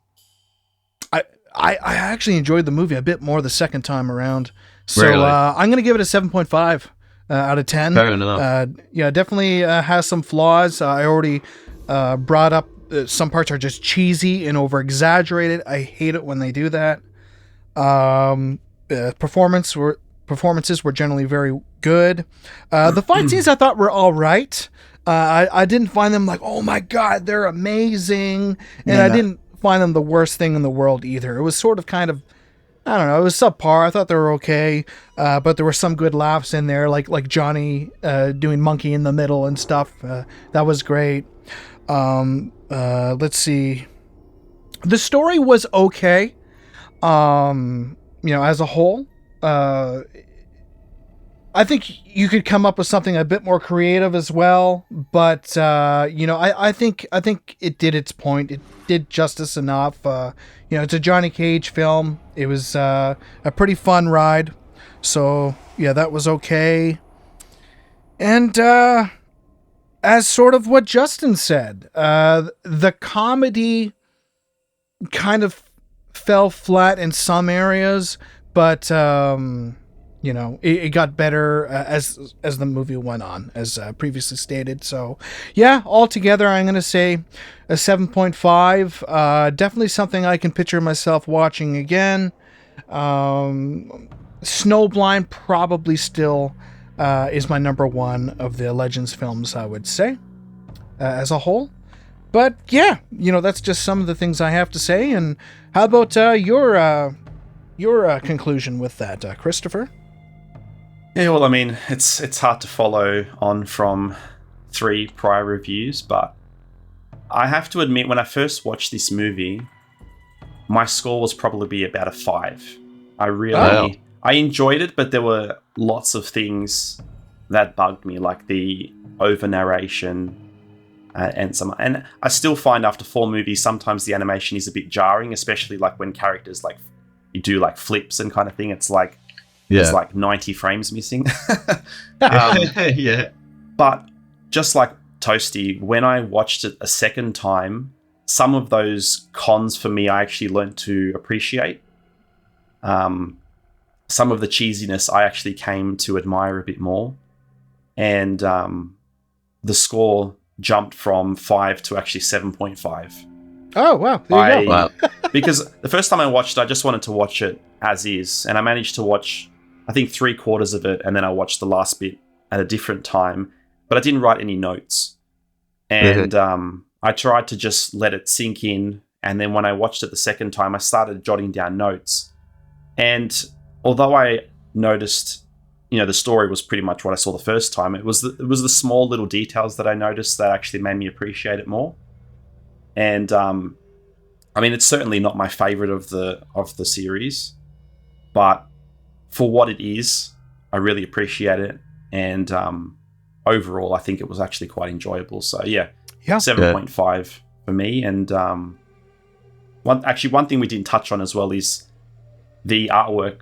Speaker 4: actually enjoyed the movie a bit more the second time around. So
Speaker 3: really?
Speaker 4: I'm going to give it a 7.5 out of 10.
Speaker 3: Fair enough.
Speaker 4: Yeah, definitely has some flaws. I already brought up some parts are just cheesy and over exaggerated. I hate it when they do that. Performances were generally very good. The fight scenes I thought were all right. I didn't find them like, oh my god, they're amazing, and I didn't find them the worst thing in the world either. It was sort of kind of, I don't know, it was subpar. I thought they were okay, but there were some good laughs in there, like Johnny doing Monkey in the Middle and stuff. That was great. Let's see. The story was okay, as a whole. I think you could come up with something a bit more creative as well, but I think it did its point. It did justice enough. It's a Johnny Cage film. It was a pretty fun ride, so yeah, that was okay. And as sort of what Justin said, the comedy kind of fell flat in some areas, but it got better as the movie went on, as previously stated. So, yeah, altogether, I'm going to say a 7.5. Definitely something I can picture myself watching again. Snowblind probably still is my number one of the Legends films, I would say, as a whole. But, yeah, that's just some of the things I have to say. And how about your conclusion with that, Christopher?
Speaker 1: Yeah, well, I mean, it's hard to follow on from 3 prior reviews, but I have to admit, when I first watched this movie, my score was probably about a 5. I enjoyed it, but there were lots of things that bugged me, like the over narration and I still find after 4 movies, sometimes the animation is a bit jarring, especially like when characters like you do like flips and kind of thing. It's like there's like 90 frames missing.
Speaker 3: Yeah.
Speaker 1: But just like Toasty, when I watched it a second time, some of those cons for me, I actually learned to appreciate. Some of the cheesiness I actually came to admire a bit more. And the score jumped from 5 to actually 7.5.
Speaker 4: Oh, wow. There you go.
Speaker 3: Wow.
Speaker 1: Because the first time I watched it, I just wanted to watch it as is. And I managed to watch, I think, 3/4 of it. And then I watched the last bit at a different time. But I didn't write any notes. And I tried to just let it sink in. And then when I watched it the second time, I started jotting down notes. And although I noticed, the story was pretty much what I saw the first time, it was the small little details that I noticed that actually made me appreciate it more. And I mean, it's certainly not my favorite of the series, but for what it is, I really appreciate it. And overall, I think it was actually quite enjoyable. So yeah. 7.5 for me. And one thing we didn't touch on as well is the artwork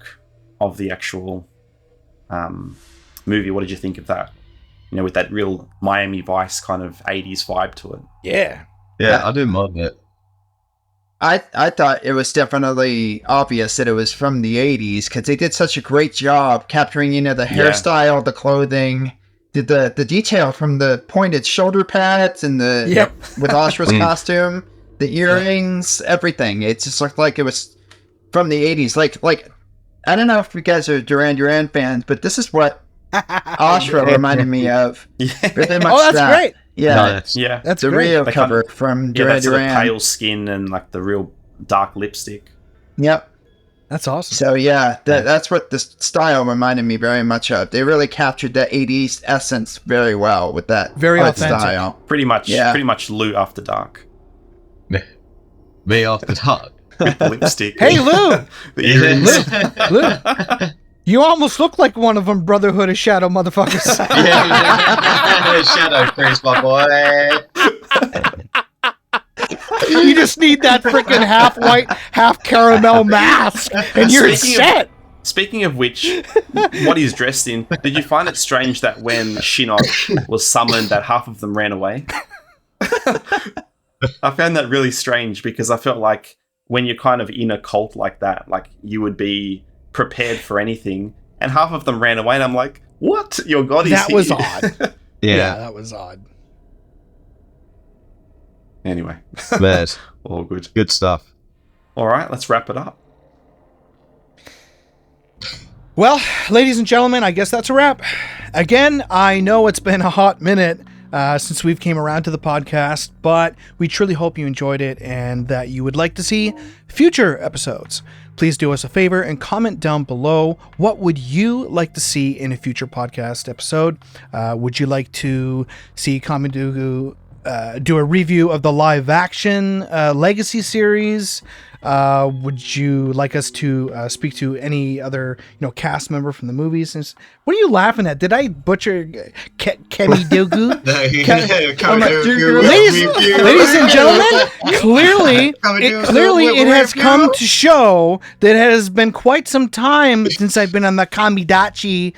Speaker 1: of the actual movie. What did you think of that? With that real Miami Vice kind of 80s vibe to it.
Speaker 4: Yeah,
Speaker 3: I do mind it.
Speaker 2: I thought it was definitely obvious that it was from the 80s because they did such a great job capturing, the hairstyle, the clothing, the detail from the pointed shoulder pads and with Ashra's costume, the earrings, everything. It just looked like it was from the 80s. Like I don't know if you guys are Duran Duran fans, but this is what Ashra reminded me of.
Speaker 1: Yeah.
Speaker 2: Really much
Speaker 4: Oh, that's
Speaker 2: that.
Speaker 4: great.
Speaker 2: Yeah,
Speaker 3: Nice.
Speaker 1: Yeah.
Speaker 4: That's
Speaker 2: the
Speaker 4: great.
Speaker 2: Rio
Speaker 1: They
Speaker 2: cover
Speaker 1: kind
Speaker 2: from
Speaker 1: Yeah,
Speaker 2: Duran
Speaker 1: that sort of
Speaker 2: Duran.
Speaker 1: pale skin and like the real dark lipstick.
Speaker 2: Yep.
Speaker 4: That's awesome.
Speaker 2: So yeah, that's what this style reminded me very much of. They really captured the 80s essence very well with that
Speaker 4: Very
Speaker 2: art
Speaker 4: authentic.
Speaker 2: style.
Speaker 1: Pretty much Lou after dark.
Speaker 3: Me after dark.
Speaker 1: With the lipstick.
Speaker 4: Hey, Lou!
Speaker 1: The earrings.
Speaker 4: Lou! You almost look like one of them Brotherhood of Shadow motherfuckers.
Speaker 3: Shadow Chris, my boy.
Speaker 4: You just need that freaking half white, half caramel mask, and you're set.
Speaker 1: Speaking of which, what he's dressed in, did you find it strange that when Shinnok was summoned that half of them ran away? I found that really strange because I felt like when you're kind of in a cult like that, like you would be prepared for anything, and half of them ran away, and I'm like, what? Your god is
Speaker 4: That
Speaker 1: here.
Speaker 4: was odd.
Speaker 3: Yeah.
Speaker 4: That was odd.
Speaker 1: Anyway.
Speaker 3: Man,
Speaker 1: All good.
Speaker 3: good stuff.
Speaker 1: All right, let's wrap it up.
Speaker 4: Well, ladies and gentlemen, I guess that's a wrap. Again, I know it's been a hot minute since we've came around to the podcast, but we truly hope you enjoyed it and that you would like to see future episodes. Please do us a favor and comment down below. What would you like to see in a future podcast episode? Would you like to see Kamidugu do a review of the live action Legacy series? Would you like us to speak to any other cast member from the movies? What are you laughing at? Did I butcher Kamidugu? Ladies and gentlemen, clearly it has come to show that it has been quite some time since I've been on the Kamidachi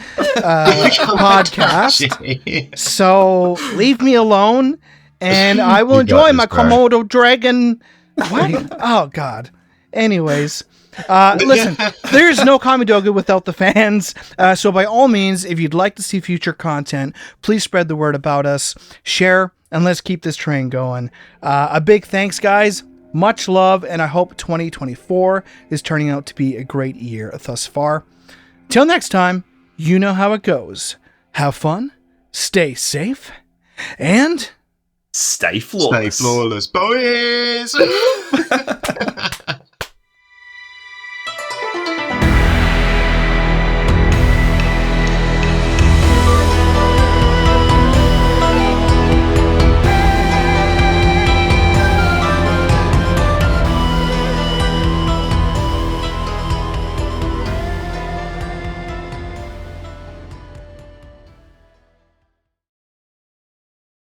Speaker 4: podcast. So leave me alone, and I will enjoy my Komodo dragon. What? Oh, God. Anyways, listen, there's no Kamidogu without the fans. So by all means, if you'd like to see future content, please spread the word about us, share, and let's keep this train going. A big thanks, guys. Much love, and I hope 2024 is turning out to be a great year thus far. Till next time, you know how it goes. Have fun, stay safe, and...
Speaker 1: Stay flawless.
Speaker 3: Stay flawless, boys!